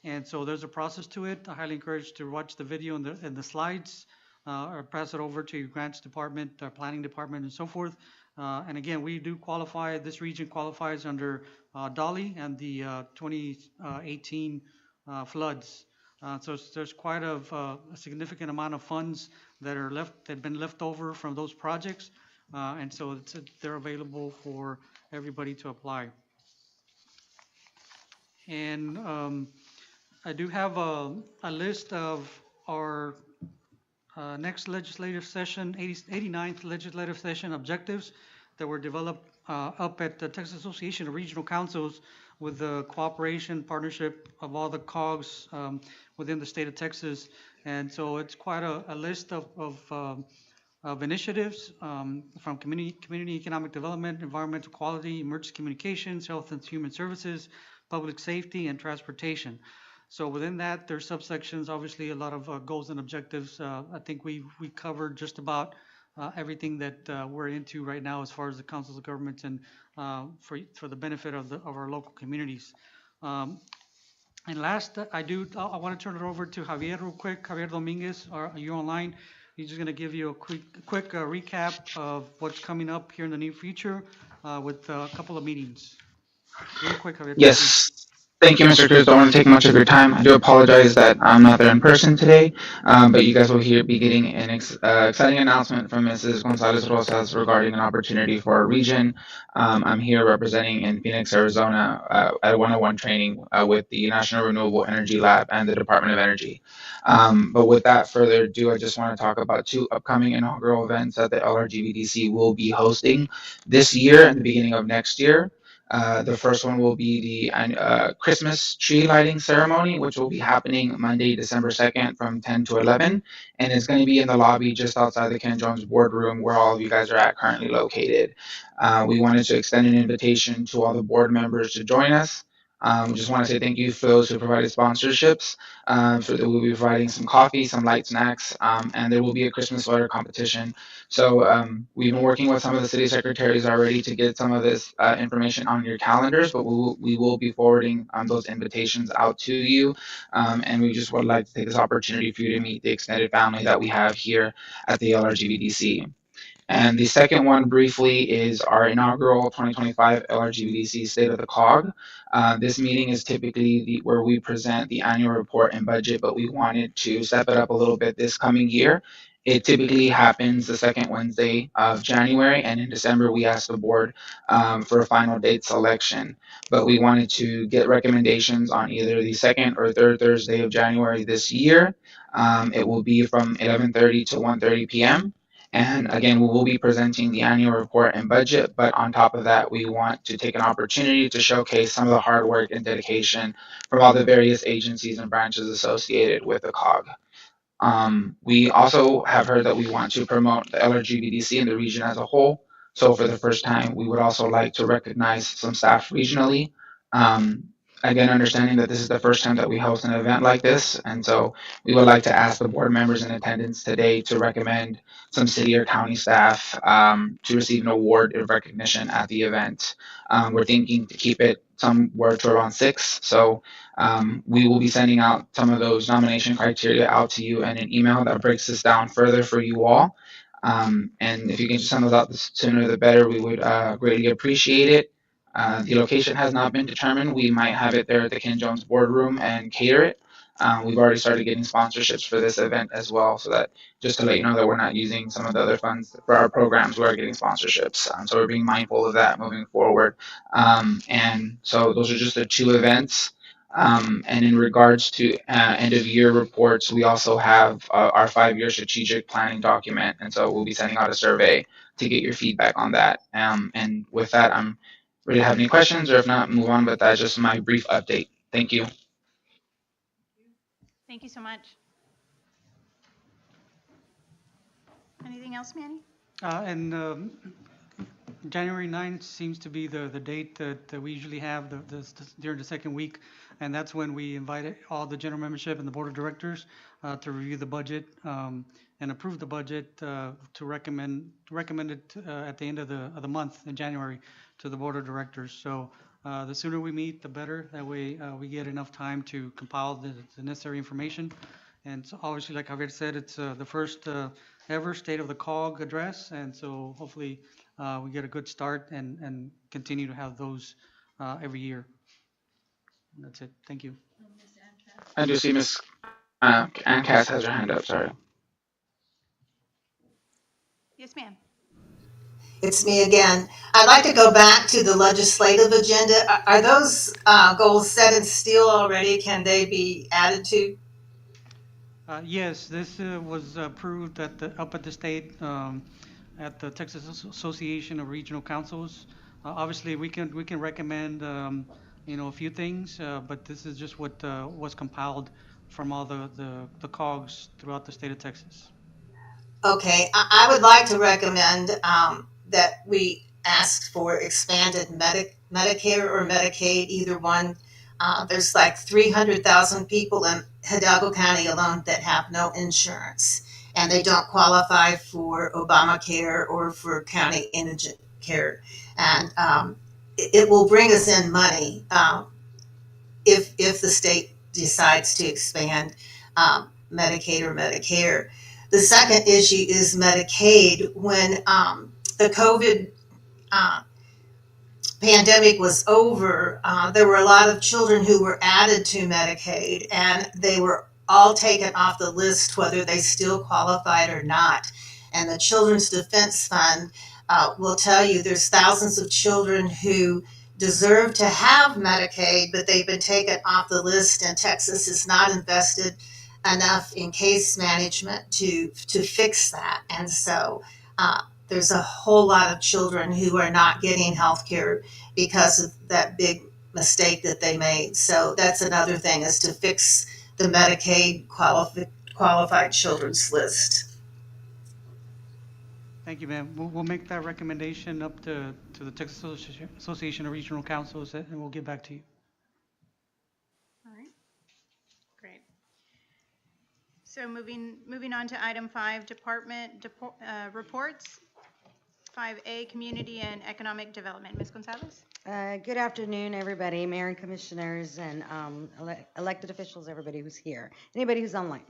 And so there's a process to it. I highly encourage to watch the video and the slides, or pass it over to your grants department, planning department, and so forth. And again, we do qualify, this region qualifies under Dolly and the 2018 floods. So there's quite a significant amount of funds that have been left over from those projects. And so they're available for everybody to apply. And I do have a list of our next legislative session, 89th legislative session objectives that were developed up at the Texas Association of Regional Councils with the cooperation, partnership of all the COGS within the state of Texas. And so it's quite a list of initiatives from community economic development, environmental quality, emergency communications, health and human services, public safety, and transportation. So within that, there's subsections, obviously a lot of goals and objectives. I think we covered just about everything that we're into right now as far as the councils of governments and for the benefit of our local communities. And last, I want to turn it over to Javier real quick. Javier Dominguez, are you online? He's just going to give you a quick recap of what's coming up here in the near future with a couple of meetings. Real quick, Javier. Yes. Thank you, Mr. Cruz. Don't want to take much of your time. I do apologize that I'm not there in person today, but you guys will be getting an exciting announcement from Mrs. Gonzalez Rosas regarding an opportunity for our region. I'm here representing in Phoenix, Arizona at a 101 training with the National Renewable Energy Lab and the Department of Energy. But with that further ado, I just want to talk about two upcoming inaugural events that the LRGVDC will be hosting this year and the beginning of next year. The first one will be the Christmas tree lighting ceremony, which will be happening Monday, December 2nd from 10 to 11. And it's going to be in the lobby just outside the Ken Jones boardroom where all of you guys are at currently located. We wanted to extend an invitation to all the board members to join us. We just want to say thank you for those who provided sponsorships. We'll be providing some coffee, some light snacks, and there will be a Christmas sweater competition. So we've been working with some of the city secretaries already to get some of this information on your calendars, but we will be forwarding those invitations out to you. And we just would like to take this opportunity for you to meet the extended family that we have here at the LRGVDC. And the second one briefly is our inaugural 2025 LRGVDC State of the COG. This meeting is typically where we present the annual report and budget, but we wanted to step it up a little bit this coming year. It typically happens the second Wednesday of January, and in December we ask the board for a final date selection. But we wanted to get recommendations on either the second or third Thursday of January this year. It will be from 11:30 to 1:30 p.m. And again, we will be presenting the annual report and budget, but on top of that, we want to take an opportunity to showcase some of the hard work and dedication from all the various agencies and branches associated with the COG. We also have heard that we want to promote the LRGVDC in the region as a whole. So for the first time, we would also like to recognize some staff regionally. Again, understanding that this is the first time that we host an event like this, and so we would like to ask the board members in attendance today to recommend some city or county staff to receive an award of recognition at the event. We're thinking to keep it somewhere to around 6, so we will be sending out some of those nomination criteria out to you in an email that breaks this down further for you all. And if you can just send those out the sooner the better, we would greatly appreciate it. The location has not been determined. We might have it there at the Ken Jones boardroom and cater it. We've already started getting sponsorships for this event as well, so that just to let you know that we're not using some of the other funds for our programs, we are getting sponsorships. So we're being mindful of that moving forward. And so those are just the two events. And in regards to end of year reports, we also have our 5-year strategic planning document. And so we'll be sending out a survey to get your feedback on that. And with that, I'm ready to have any questions, or if not, move on. But that's just my brief update. Thank you. Thank you so much. Anything else, Manny? And January 9th seems to be the date that we usually have during the second week, and that's when we invite all the general membership and the board of directors to review the budget and approve the budget to recommend it at the end of the month in January to the board of directors. So The sooner we meet, the better. That way, we get enough time to compile the necessary information. And so obviously, like Javier said, it's the first ever State of the COG address, and so hopefully we get a good start and continue to have those every year. And that's it. Thank you. I do see Miss Ann Cass has her hand up. Sorry. Yes, ma'am. It's me again. I'd like to go back to the legislative agenda. Are those goals set in steel already? Can they be added to? Yes, this was approved up at the state, at the Texas Association of Regional Councils. Obviously, we can recommend, a few things, but this is just what was compiled from all the COGs throughout the state of Texas. Okay, I would like to recommend that we ask for expanded Medicare or Medicaid, either one. There's like 300,000 people in Hidalgo County alone that have no insurance, and they don't qualify for Obamacare or for county indigent care. And it will bring us in money if the state decides to expand Medicaid or Medicare. The second issue is Medicaid. When the COVID uh, pandemic was over, there were a lot of children who were added to Medicaid, and they were all taken off the list, whether they still qualified or not. And the Children's Defense Fund will tell you there's thousands of children who deserve to have Medicaid, but they've been taken off the list, and Texas has not invested enough in case management to fix that. And so there's a whole lot of children who are not getting health care because of that big mistake that they made. So that's another thing, is to fix the Medicaid qualified children's list. Thank you, ma'am. We'll make that recommendation up to the Texas Association of Regional Councils, and we'll get back to you. All right. Great. So moving on to item 5, department reports. 5A, Community and Economic Development. Ms. Gonzalez? Good afternoon, everybody, Mayor and Commissioners and elected officials, everybody who's here, anybody who's online.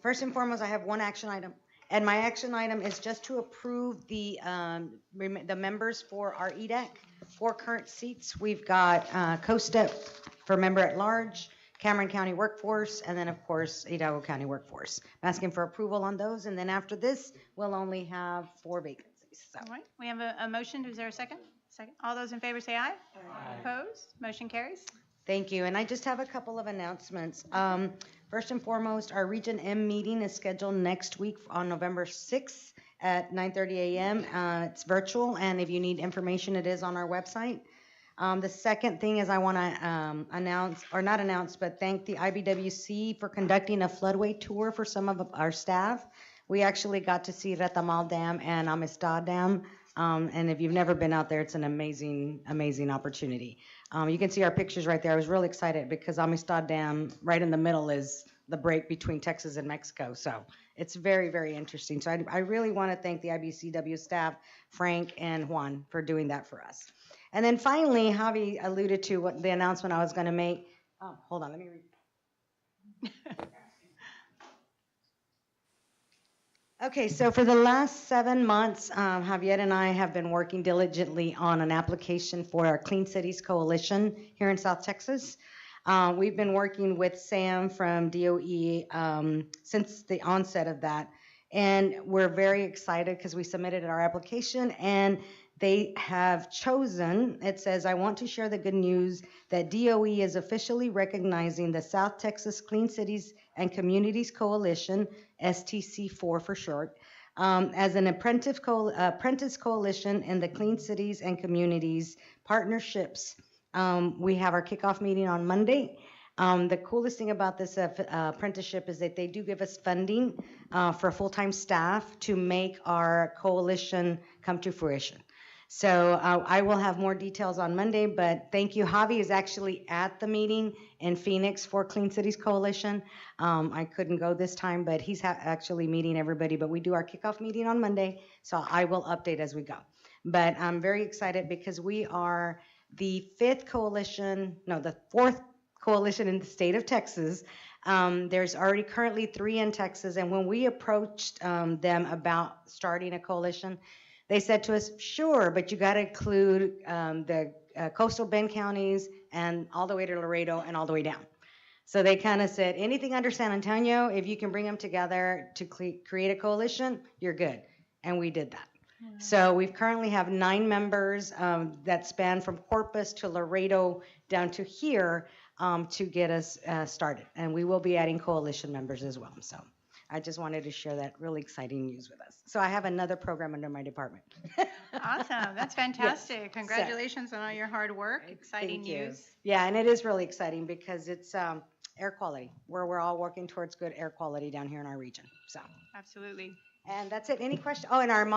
First and foremost, I have one action item, and my action item is just to approve the members for our EDAC, 4 current seats. We've got COSTEP for member at large, Cameron County Workforce, and then, of course, Hidalgo County Workforce. I'm asking for approval on those, and then after this, we'll only have 4 vacancies. So. All right, we have a motion. Is there a second? Second. All those in favor say aye. Aye. Opposed? Motion carries. Thank you, and I just have a couple of announcements. First and foremost, our Region M meeting is scheduled next week on November 6th at 9:30 a.m. It's virtual, and if you need information, it is on our website. The second thing is I want to announce, or not announce, but thank the IBWC for conducting a floodway tour for some of our staff. We actually got to see Retamal Dam and Amistad Dam, and if you've never been out there, it's an amazing, amazing opportunity. You can see our pictures right there. I was really excited because Amistad Dam, right in the middle, is the break between Texas and Mexico, so it's very, very interesting. So I really want to thank the IBCW staff, Frank and Juan, for doing that for us. And then finally, Javi alluded to what the announcement I was going to make. Oh, hold on, let me read. Okay, so for the last 7 months, Javier and I have been working diligently on an application for our Clean Cities Coalition here in South Texas. We've been working with Sam from DOE since the onset of that, and we're very excited because we submitted our application and they have chosen, it says, I want to share the good news that DOE is officially recognizing the South Texas Clean Cities and Communities Coalition, STC4 for short, as an apprentice coalition in the Clean Cities and Communities partnerships. We have our kickoff meeting on Monday. The coolest thing about this apprenticeship is that they do give us funding for full-time staff to make our coalition come to fruition. So I will have more details on Monday, but thank you. Javi is actually at the meeting in Phoenix for Clean Cities Coalition. I couldn't go this time, but he's actually meeting everybody, but we do our kickoff meeting on Monday, so I will update as we go. But I'm very excited because we are the fifth coalition, no, the fourth coalition in the state of Texas. There's already currently 3 in Texas, and when we approached them about starting a coalition, they said to us, sure, but you got to include the coastal Bend counties and all the way to Laredo and all the way down. So they kind of said, anything under San Antonio, if you can bring them together to create a coalition, you're good. And we did that. So we currently have 9 members that span from Corpus to Laredo down to here to get us started. And we will be adding coalition members as well. So I just wanted to share that really exciting news with us. So I have another program under my department. Awesome. That's fantastic. Yes. Congratulations on all your hard work. Exciting Thank you. news. Yeah, and it is really exciting because it's air quality, where we're all working towards good air quality down here in our region. So. Absolutely. And that's it. Any questions? Oh, and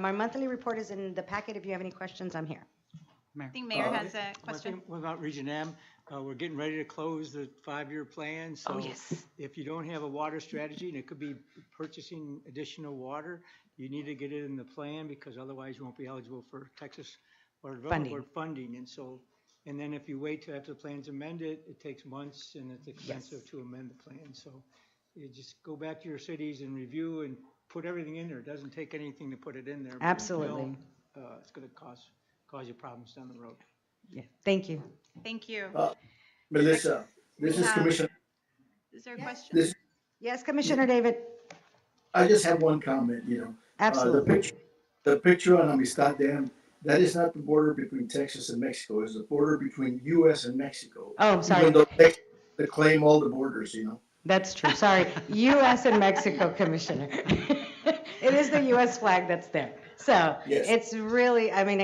my monthly report is in the packet. If you have any questions, I'm here. I think Mayor has a question. What about Region M? We're getting ready to close the 5-year plan. So if you don't have a water strategy, and it could be purchasing additional water, you need to get it in the plan because otherwise you won't be eligible for Texas Water Development Board funding. And so, and then if you wait till after the plan's amended, it takes months and it's expensive to amend the plan. So you just go back to your cities and review and put everything in there. It doesn't take anything to put it in there. Absolutely. It's going to cause you problems down the road. Yeah. Thank you. Thank you. Melissa, this is Commissioner. Is there a question? Yes, Commissioner David. I just have one comment, Absolutely. The picture on Amistad Dam, that is not the border between Texas and Mexico. It's the border between U.S. and Mexico. Oh, sorry. Even though they claim all the borders, That's true. Sorry. U.S. and Mexico, Commissioner. It is the U.S. flag that's there. So Yes. it's really, I mean,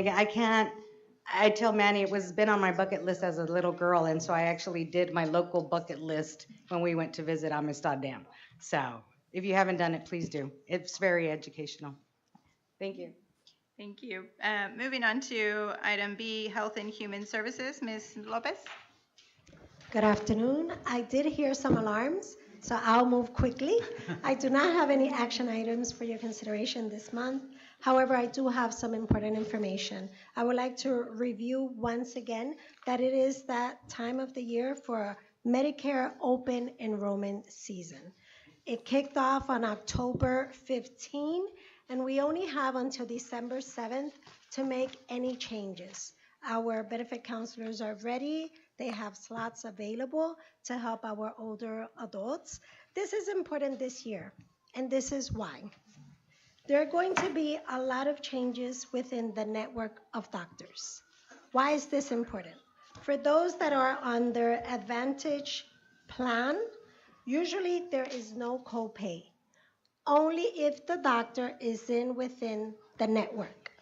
I tell Manny it was been on my bucket list as a little girl. And so I actually did my local bucket list when we went to visit Amistad Dam. So if you haven't done it, please do. It's very educational. Thank you. Thank you. Moving on to item B, Health and Human Services, Ms. Lopez. Good afternoon. I did hear some alarms, so I'll move quickly. I do not have any action items for your consideration this month. However, I do have some important information. I would like to review once again that it is that time of the year for Medicare open enrollment season. It kicked off on October 15, and we only have until December 7th to make any changes. Our benefit counselors are ready. They have slots available to help our older adults. This is important this year, and this is why. There are going to be a lot of changes within the network of doctors. Why is this important? For those that are on their Advantage plan, usually there is no copay, only if the doctor is within the network.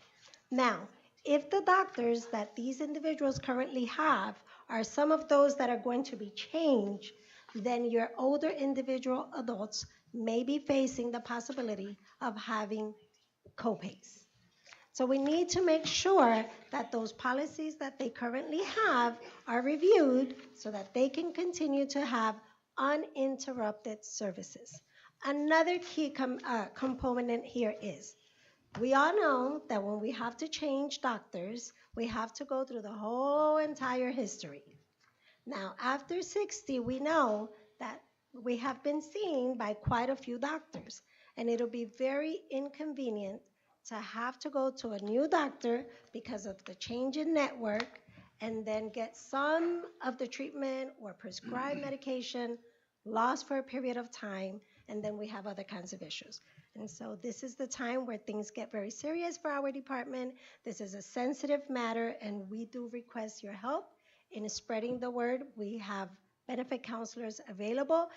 Now, if the doctors that these individuals currently have are some of those that are going to be changed, then your older individual adults may be facing the possibility of having copays. So we need to make sure that those policies that they currently have are reviewed so that they can continue to have uninterrupted services. Another key component here is we all know that when we have to change doctors, we have to go through the whole entire history. Now, after 60, we know that we have been seen by quite a few doctors, and it'll be very inconvenient to have to go to a new doctor because of the change in network and then get some of the treatment or prescribed medication lost for a period of time, and then we have other kinds of issues. And so this is the time where things get very serious for our department. This is a sensitive matter, and we do request your help in spreading the word. We have benefit counselors available.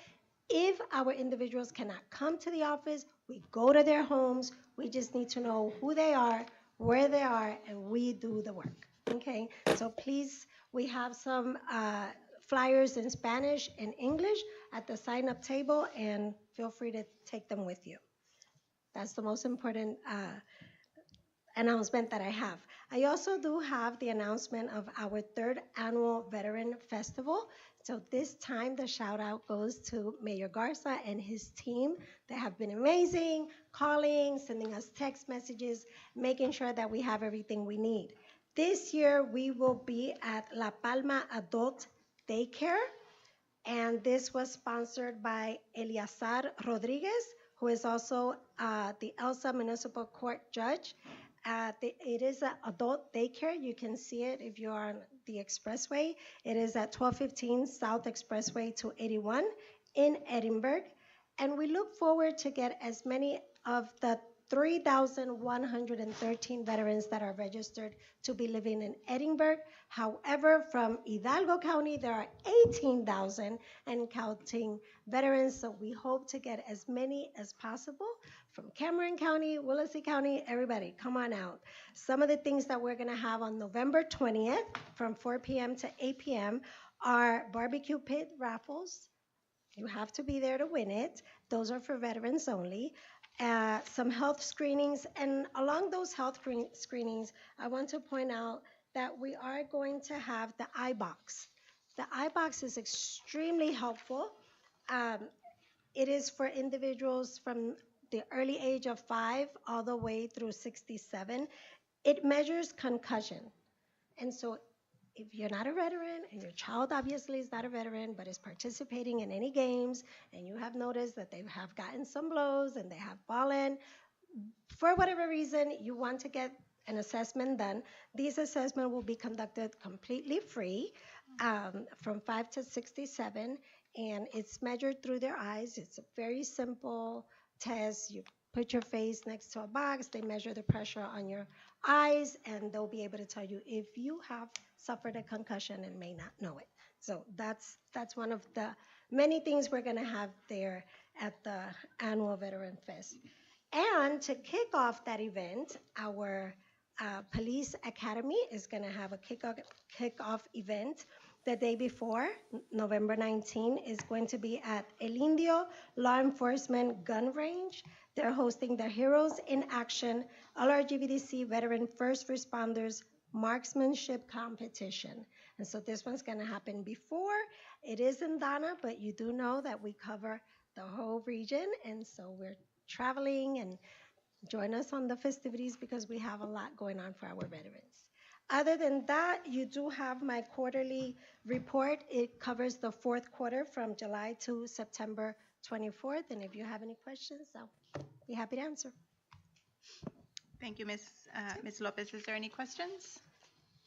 If our individuals cannot come to the office, we go to their homes. We just need to know who they are, where they are, and we do the work. Okay, so please, we have some flyers in Spanish and English at the sign-up table, and feel free to take them with you. That's the most important announcement that I have. I also do have the announcement of our 3rd annual Veteran Festival. So this time the shout out goes to Mayor Garza and his team. They have been amazing, calling, sending us text messages, making sure that we have everything we need. This year, we will be at La Palma Adult Daycare, and this was sponsored by Eliazar Rodriguez, who is also the Elsa Municipal Court Judge. It is an adult daycare. You can see it if you're on the expressway. It is at 1215 South Expressway 281 in Edinburgh. And we look forward to get as many of the 3,113 veterans that are registered to be living in Edinburgh. However, from Hidalgo County, there are 18,000 and counting veterans, so we hope to get as many as possible from Cameron County, Willacy County, everybody, come on out. Some of the things that we're gonna have on November 20th from 4 p.m. to 8 p.m. are barbecue pit raffles. You have to be there to win it. Those are for veterans only. Some health screenings, and along those health screenings, I want to point out that we are going to have the iBox. The iBox is extremely helpful. It is for individuals from the early age of 5 all the way through 67. It measures concussion. And so if you're not a veteran and your child obviously is not a veteran but is participating in any games and you have noticed that they have gotten some blows and they have fallen, for whatever reason you want to get an assessment done, this assessment will be conducted completely free from 5 to 67, and it's measured through their eyes. It's a very simple test. You put your face next to a box, they measure the pressure on your eyes, and they'll be able to tell you if you have suffered a concussion and may not know it. So that's one of the many things we're gonna have there at the annual Veteran Fest. And to kick off that event, our police academy is gonna have a kickoff event the day before. November 19 is going to be at El Indio Law Enforcement Gun Range. They're hosting the Heroes in Action LRGVDC Veteran First Responders Marksmanship Competition. And so this one's gonna happen before. It is in Donna, but you do know that we cover the whole region, and so we're traveling, and join us on the festivities because we have a lot going on for our veterans. Other than that, you do have my quarterly report. It covers the fourth quarter from July to September 24th, and if you have any questions, I'll be happy to answer. Thank you, Ms. Lopez. Is there any questions?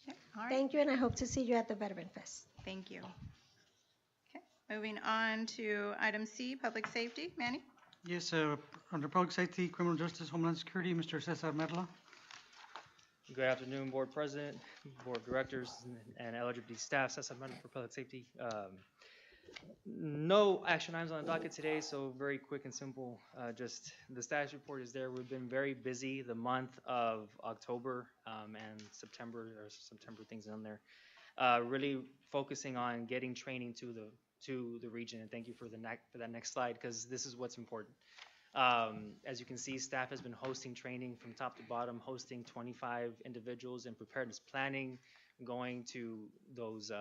Okay, all right. Thank you, and I hope to see you at the Veteran Fest. Thank you. Okay, moving on to item C, public safety. Manny? Yes, under Public Safety, Criminal Justice, Homeland Security, Mr. Cesar Merla. Good afternoon, Board President, Board of Directors, and eligibility staff. Cesar Merla for Public Safety. No action items on the docket today, so very quick and simple. Just the status report is there. We've been very busy the month of October and September. There are some September things in there. Really focusing on getting training to the region, and thank you for that next slide, because this is what's important. As you can see, staff has been hosting training from top to bottom, hosting 25 individuals in preparedness planning, going to those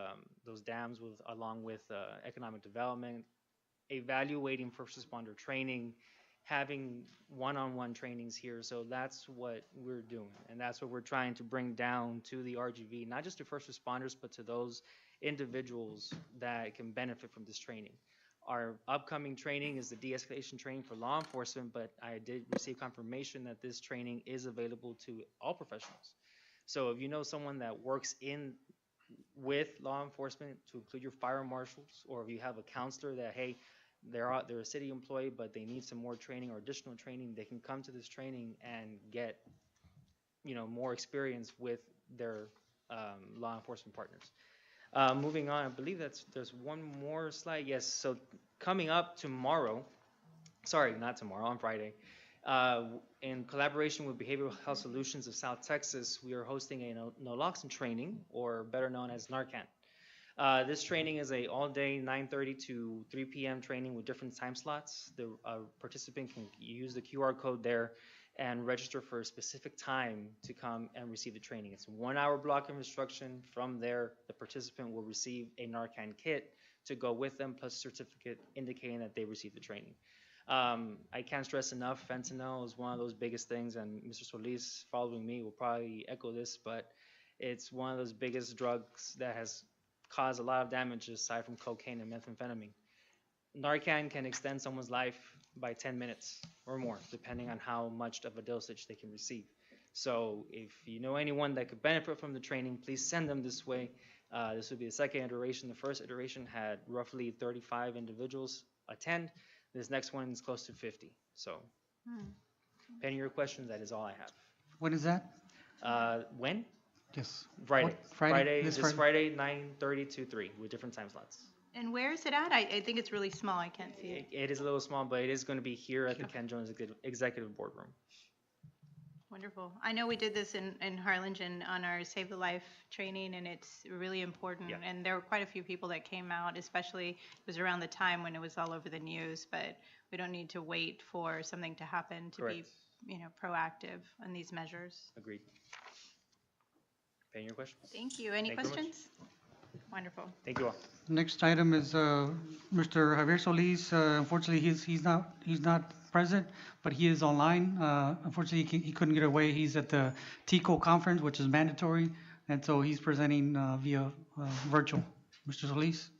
dams along with economic development, evaluating first responder training, having one-on-one trainings here. So that's what we're doing, and that's what we're trying to bring down to the RGV, not just to first responders, but to those individuals that can benefit from this training. Our upcoming training is the de-escalation training for law enforcement, but I did receive confirmation that this training is available to all professionals. So if you know someone that works with law enforcement, to include your fire marshals, or if you have a counselor that, hey, they're a city employee, but they need some more training or additional training, they can come to this training and get, more experience with their law enforcement partners. Moving on, I believe there's one more slide. Yes, so coming up tomorrow, sorry, not tomorrow, on Friday, in collaboration with Behavioral Health Solutions of South Texas, we are hosting a naloxone training, or better known as Narcan. This training is a all-day 9:30 to 3 p.m. training with different time slots. The participant can use the QR code there and register for a specific time to come and receive the training. It's a 1-hour block of instruction. From there, the participant will receive a Narcan kit to go with them, plus a certificate indicating that they received the training. I can't stress enough, fentanyl is one of those biggest things, and Mr. Solis, following me, will probably echo this, but It's one of those biggest drugs that has caused a lot of damage aside from cocaine and methamphetamine. Narcan can extend someone's life by 10 minutes or more, depending on how much of a dosage they can receive. So if you know anyone that could benefit from the training, please send them this way. This would be the second iteration. The first iteration had roughly 35 individuals attend. This next one is close to 50. So, depending on your questions, that is all I have. When is that? When? Yes. Friday. What? Friday? This Friday, 9:30 to 3, with different time slots. And where is it at? I think it's really small. I can't see it. It is a little small, but it is going to be here at the Ken Jones Executive Boardroom. Wonderful. I know we did this in Harlingen on our Save the Life training, and it's really important. Yeah. And there were quite a few people that came out, especially it was around the time when it was all over the news. But we don't need to wait for something to happen to Correct. be, proactive on these measures. Agreed. Any your questions? Thank you. Any Thank you very much. questions? Wonderful. Thank you all. Next item is Mr. Javier Solis. Unfortunately, he's not present, but he is online. Unfortunately, he couldn't get away. He's at the TICO conference, which is mandatory, and so he's presenting via virtual. Mr. Solis?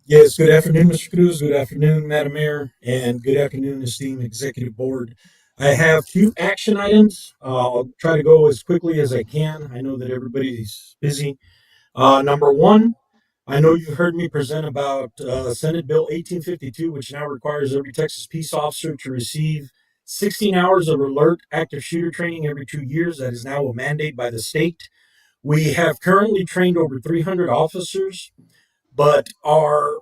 Yes, good afternoon, Mr. Cruz. Good afternoon, Madam Mayor, and good afternoon, esteemed Executive Board. I have 2 action items. I'll try to go as quickly as I can. I know that everybody's busy. Number 1, I know you've heard me present about Senate Bill 1852, which now requires every Texas peace officer to receive 16 hours of alert active shooter training every 2 years. That is now a mandate by the state. We have currently trained over 300 officers, but our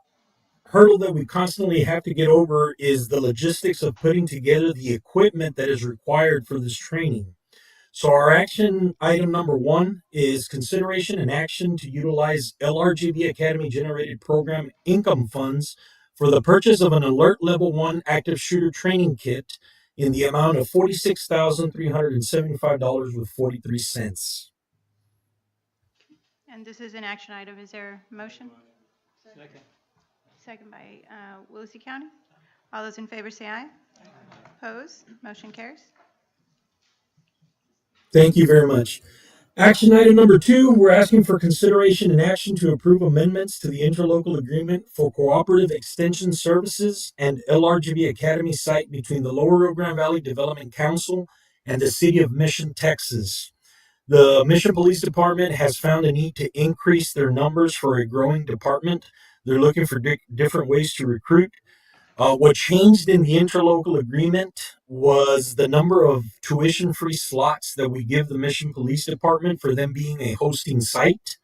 hurdle that we constantly have to get over is the logistics of putting together the equipment that is required for this training. So our action item number 1 is consideration and action to utilize LRGV Academy generated program income funds for the purchase of an alert level 1 active shooter training kit in the amount of $46,375.43. And this is an action item. Is there a motion? Second. Second by Willacy County. All those in favor say aye. Opposed? Motion carries. Thank you very much. Action item number 2, we're asking for consideration and action to approve amendments to the interlocal agreement for cooperative extension services and LRGV Academy site between the Lower Rio Grande Valley Development Council and the City of Mission, Texas. The Mission Police Department has found a need to increase their numbers for a growing department. They're looking for different ways to recruit. What changed in the interlocal agreement was the number of tuition-free slots that we give the Mission Police Department for them being a hosting site.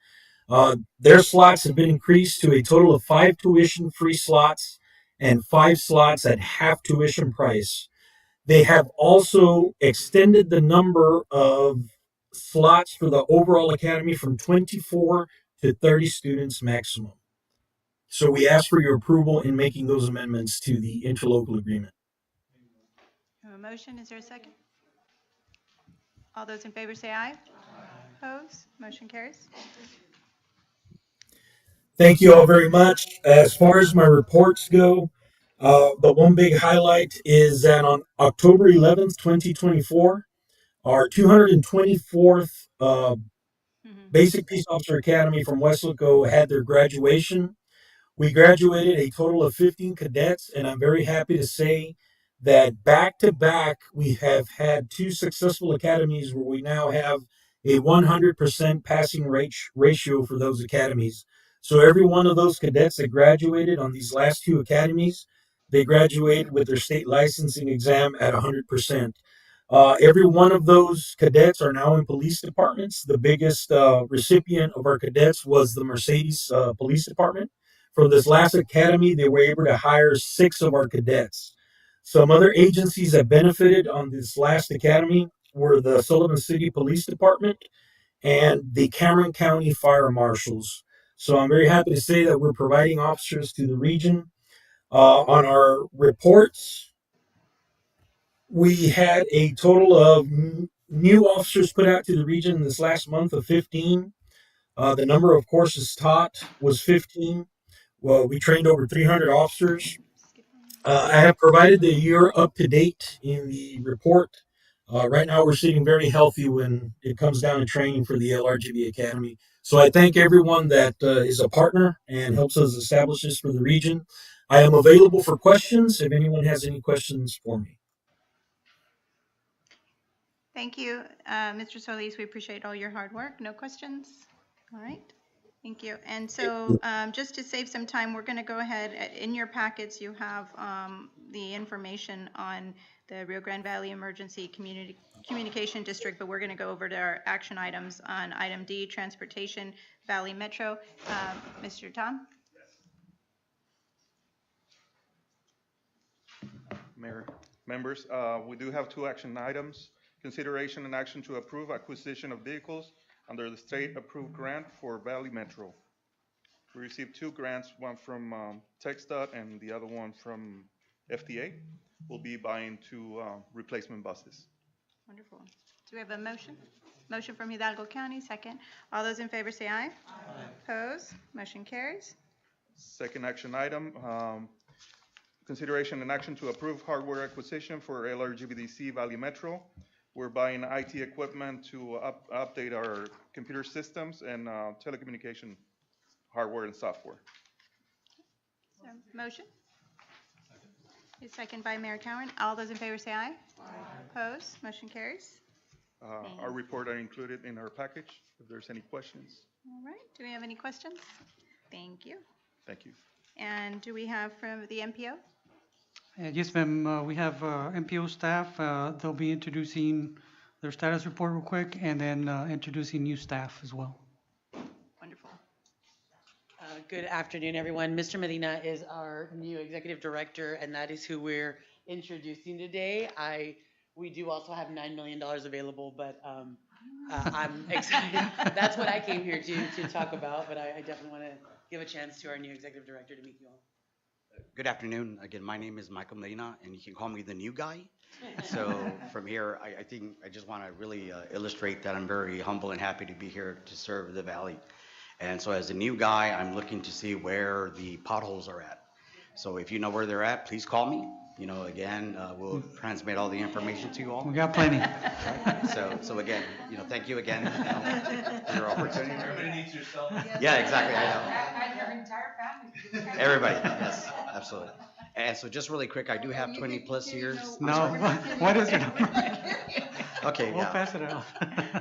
Their slots have been increased to a total of 5 tuition-free slots and 5 slots at half tuition price. They have also extended the number of slots for the overall academy from 24 to 30 students maximum. So we ask for your approval in making those amendments to the interlocal agreement. We have a motion. Is there a second? All those in favor say aye. Opposed? Motion carries. Thank you all very much. As far as my reports go, the one big highlight is that on October 11th, 2024, our 224th Basic Peace Officer Academy from Weslaco had their graduation. We graduated a total of 15 cadets, and I'm very happy to say that back to back, we have had 2 successful academies where we now have a 100% passing ratio for those academies. So every one of those cadets that graduated on these last 2 academies, they graduated with their state licensing exam at 100%. Every one of those cadets are now in police departments. The biggest recipient of our cadets was the Mercedes Police Department. From this last academy, they were able to hire 6 of our cadets. Some other agencies that benefited on this last academy were the Sullivan City Police Department and the Cameron County Fire Marshals. So I'm very happy to say that we're providing officers to the region. On our reports, we had a total of new officers put out to the region this last month of 15. The number of courses taught was 15. Well, we trained over 300 officers. I have provided the year up to date in the report. Right now, we're sitting very healthy when it comes down to training for the LRGV Academy. So I thank everyone that is a partner and helps us establish this for the region. I am available for questions if anyone has any questions for me. Thank you, Mr. Solis. We appreciate all your hard work. No questions? All right. Thank you. And so just to save some time, we're going to go ahead. In your packets, you have the information on the Rio Grande Valley Emergency Communication District, but we're going to go over to our action items on item D, Transportation Valley Metro. Mr. Tom? Mayor, members, we do have two action items. Consideration and action to approve acquisition of vehicles under the state-approved grant for Valley Metro. We received two grants, one from TxDOT and the other one from FDA. We'll be buying two replacement buses. Wonderful. Do we have a motion? Motion from Hidalgo County, second. All those in favor say aye. Aye. Opposed? Motion carries. Second action item, consideration and action to approve hardware acquisition for LRGVDC Valley Metro. We're buying IT equipment to update our computer systems and telecommunication hardware and software. So, motion? Second by Mayor Cowan. All those in favor say aye. Aye. Opposed? Motion carries. Our report are included in our package if there's any questions. All right. Do we have any questions? Thank you. Thank you. And do we have from the MPO? Yes, ma'am. We have MPO staff. They'll be introducing their status report real quick and then introducing new staff as well. Wonderful. Good afternoon, everyone. Mr. Medina is our new executive director, and that is who we're introducing today. We do also have $9 million available, but I'm excited. That's what I came here to talk about, but I definitely want to give a chance to our new executive director to meet you all. Good afternoon. Again, my name is Michael Medina, and you can call me the new guy. So from here, I think I just want to really illustrate that I'm very humble and happy to be here to serve the Valley. And so as a new guy, I'm looking to see where the potholes are at. So if you know where they're at, please call me. You know, again, we'll transmit all the information to you all. We got plenty. So again, thank you again for your opportunity. Everybody needs yourself. Yeah, exactly. I know. And your entire family. Everybody, yes, absolutely. And so just really quick, I do have 20 plus years. No, what is it? Okay, We'll yeah. pass it out.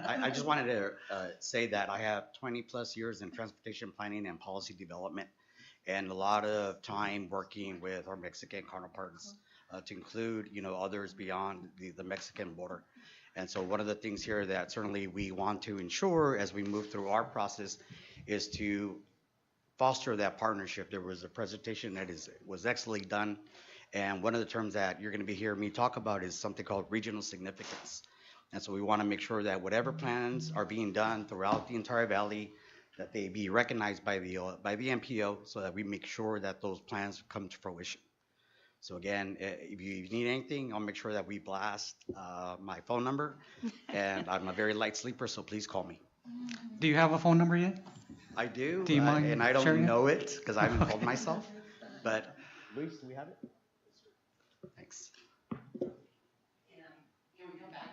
I just wanted to say that I have 20 plus years in transportation planning and policy development, and a lot of time working with our Mexican counterparts to include, others beyond the Mexican border. And so one of the things here that certainly we want to ensure as we move through our process is to foster that partnership. There was a presentation that was excellently done, and one of the terms that you're going to be hearing me talk about is something called regional significance. And so we want to make sure that whatever plans are being done throughout the entire valley, that they be recognized by the MPO, so that we make sure that those plans come to fruition. So again, if you need anything, I'll make sure that we blast my phone number, and I'm a very light sleeper, so please call me. Do you have a phone number yet? I do, Do you mind and I don't sharing it? know it because I haven't called myself, but Luis, do we have it? Thanks.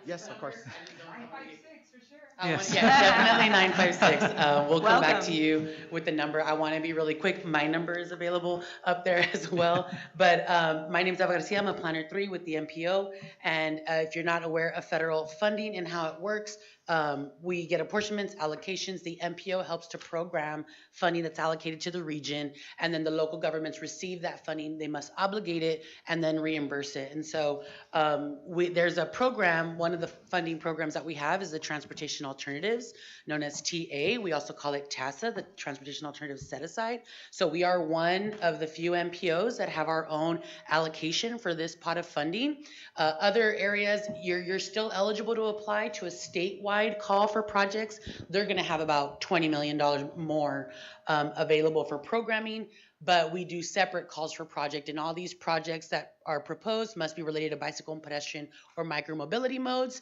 Yes, of course. 956 for sure. Yes. Yeah, definitely 956. We'll come back to you with the number. I want to be really quick. My number is available up there as well. But my name is Eva Garcia. I'm a Planner 3 with the MPO. And if you're not aware of federal funding and how it works, we get apportionments, allocations. The MPO helps to program funding that's allocated to the region, and then the local governments receive that funding. They must obligate it and then reimburse it. And so there's a program. One of the funding programs that we have is the Transportation Alternatives, known as TA. We also call it TASA, the Transportation Alternatives Set Aside. So we are one of the few MPOs that have our own allocation for this pot of funding. Other areas, you're still eligible to apply to a statewide call for projects. They're going to have about $20 million more. available for programming, but we do separate calls for project, and all these projects that are proposed must be related to bicycle and pedestrian or micromobility modes,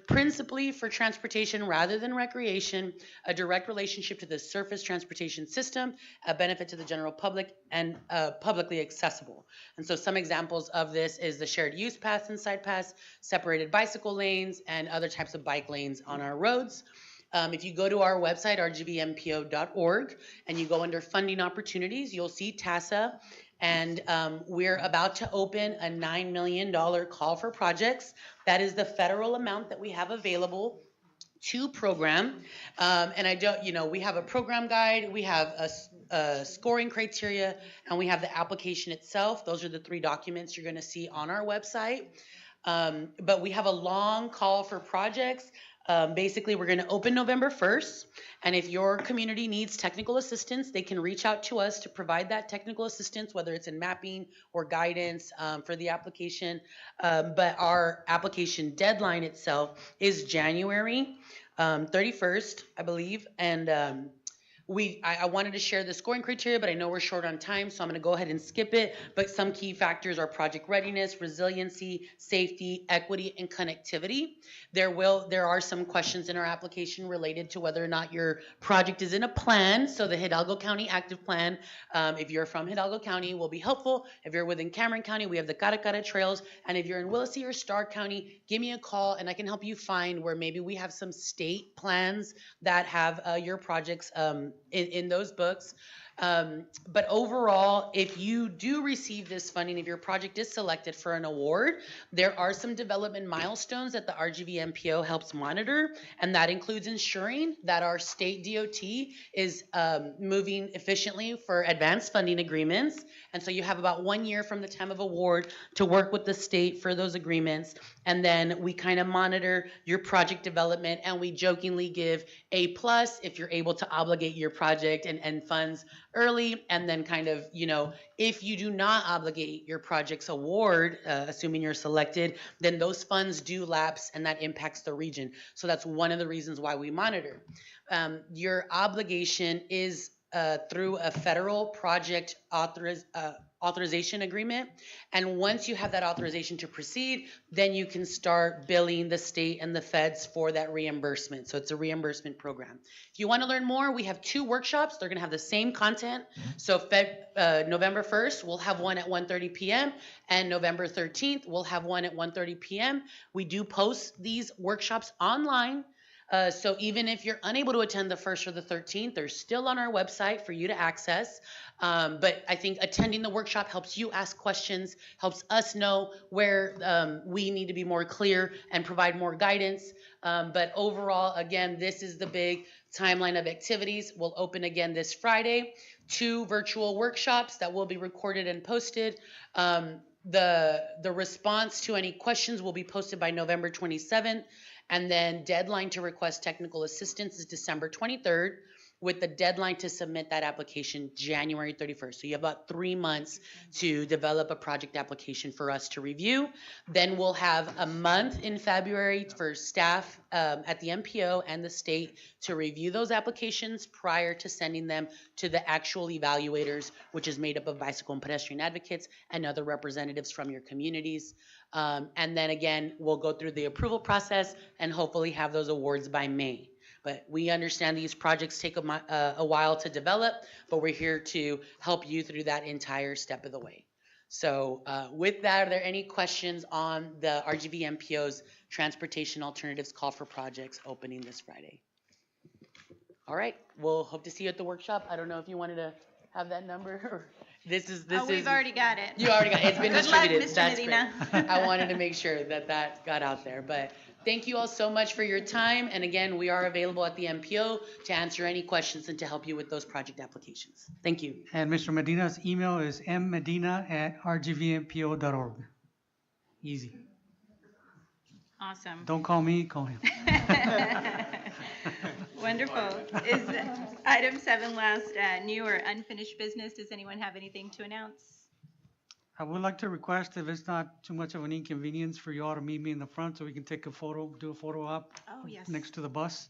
principally for transportation rather than recreation, a direct relationship to the surface transportation system, a benefit to the general public, and publicly accessible. And so some examples of this is the shared use paths and side paths, separated bicycle lanes, and other types of bike lanes on our roads. If you go to our website, rgvmpo.org, and you go under funding opportunities, you'll see TASA, and we're about to open a $9 million call for projects. That is the federal amount that we have available to program. And we have a program guide, we have a scoring criteria, and we have the application itself. Those are the 3 documents you're going to see on our website. But we have a long call for projects. Basically, we're going to open November 1st, and if your community needs technical assistance, they can reach out to us to provide that technical assistance, whether it's in mapping or guidance for the application. But our application deadline itself is January 31st, I believe, and I wanted to share the scoring criteria, but I know we're short on time, so I'm going to go ahead and skip it. But some key factors are project readiness, resiliency, safety, equity, and connectivity. There are some questions in our application related to whether or not your project is in a plan. So the Hidalgo County Active Plan, if you're from Hidalgo County, will be helpful. If you're within Cameron County, we have the Caracara Trails. And if you're in Willacy or Starr County, give me a call and I can help you find where maybe we have some state plans that have your projects in those books. But overall, if you do receive this funding, if your project is selected for an award, there are some development milestones that the RGV MPO helps monitor, and that includes ensuring that our state DOT is moving efficiently for advanced funding agreements. And so you have about 1 year from the time of award to work with the state for those agreements. And then we kind of monitor your project development, and we jokingly give A+ if you're able to obligate your project and funds early, and then kind of, if you do not obligate your project's award, assuming you're selected, then those funds do lapse, and that impacts the region. So that's one of the reasons why we monitor. Your obligation is through a federal project authorization agreement. And once you have that authorization to proceed, then you can start billing the state and the feds for that reimbursement. So it's a reimbursement program. If you want to learn more, we have 2 workshops. They're going to have the same content. So November 1st, we'll have one at 1:30 p.m. and November 13th, we'll have one at 1:30 p.m. We do post these workshops online. So even if you're unable to attend the 1st or the 13th, they're still on our website for you to access. But I think attending the workshop helps you ask questions, helps us know where we need to be more clear and provide more guidance. But overall, again, this is the big timeline of activities. We'll open again this Friday, 2 virtual workshops that will be recorded and posted. The response to any questions will be posted by November 27th. And then deadline to request technical assistance is December 23rd, with the deadline to submit that application January 31st. So you have about 3 months to develop a project application for us to review. Then we'll have a month in February for staff at the MPO and the state to review those applications prior to sending them to the actual evaluators, which is made up of bicycle and pedestrian advocates and other representatives from your communities. And then again, we'll go through the approval process and hopefully have those awards by May. But we understand these projects take a while to develop, but we're here to help you through that entire step of the way. So with that, are there any questions on the RGV MPO's Transportation Alternatives Call for Projects opening this Friday? All right, we'll hope to see you at the workshop. I don't know if you wanted to have that number. We've already got it. You already got it. It's been distributed. Good luck, Mr. That's Medina. great. I wanted to make sure that got out there. But thank you all so much for your time. And again, we are available at the MPO to answer any questions and to help you with those project applications. Thank you. And Mr. Medina's email is mmedina@rgvmpo.org. Easy. Awesome. Don't call me, call him. Wonderful. Is item 7 last new or unfinished business? Does anyone have anything to announce? I would like to request, if it's not too much of an inconvenience, for you all to meet me in the front so we can take a photo, do a photo op Oh, yes. next to the bus,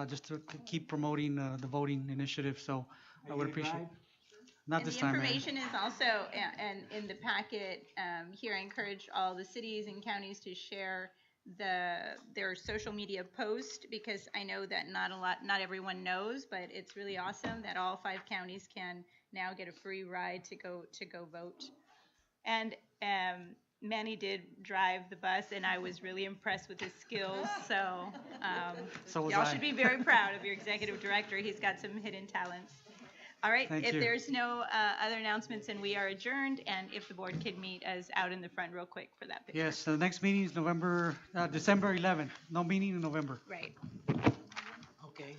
just to keep promoting the voting initiative. So I would appreciate it. Not And this the time, Mayor. information is also, and in the packet, here, I encourage all the cities and counties to share their social media post, because I know that not everyone knows, but it's really awesome that all 5 counties can now get a free ride to go vote. And Manny did drive the bus, and I was really impressed with his skills. So, So was y'all I. should be very proud of your executive director. He's got some hidden talents. All right, Thank if you. there's no other announcements, then we are adjourned, and if the board could meet us out in the front real quick for that picture. Yes, so the next meeting is December 11th. No meeting in November. Right. Okay.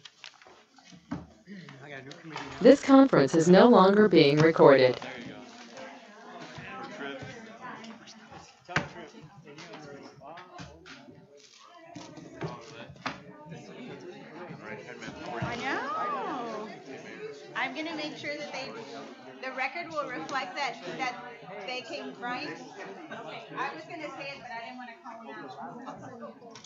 I got a new committee now. This conference is no longer being recorded. I know. I'm gonna make sure that the record will reflect that they came right. Okay, I was gonna say it, but I didn't want to call them out.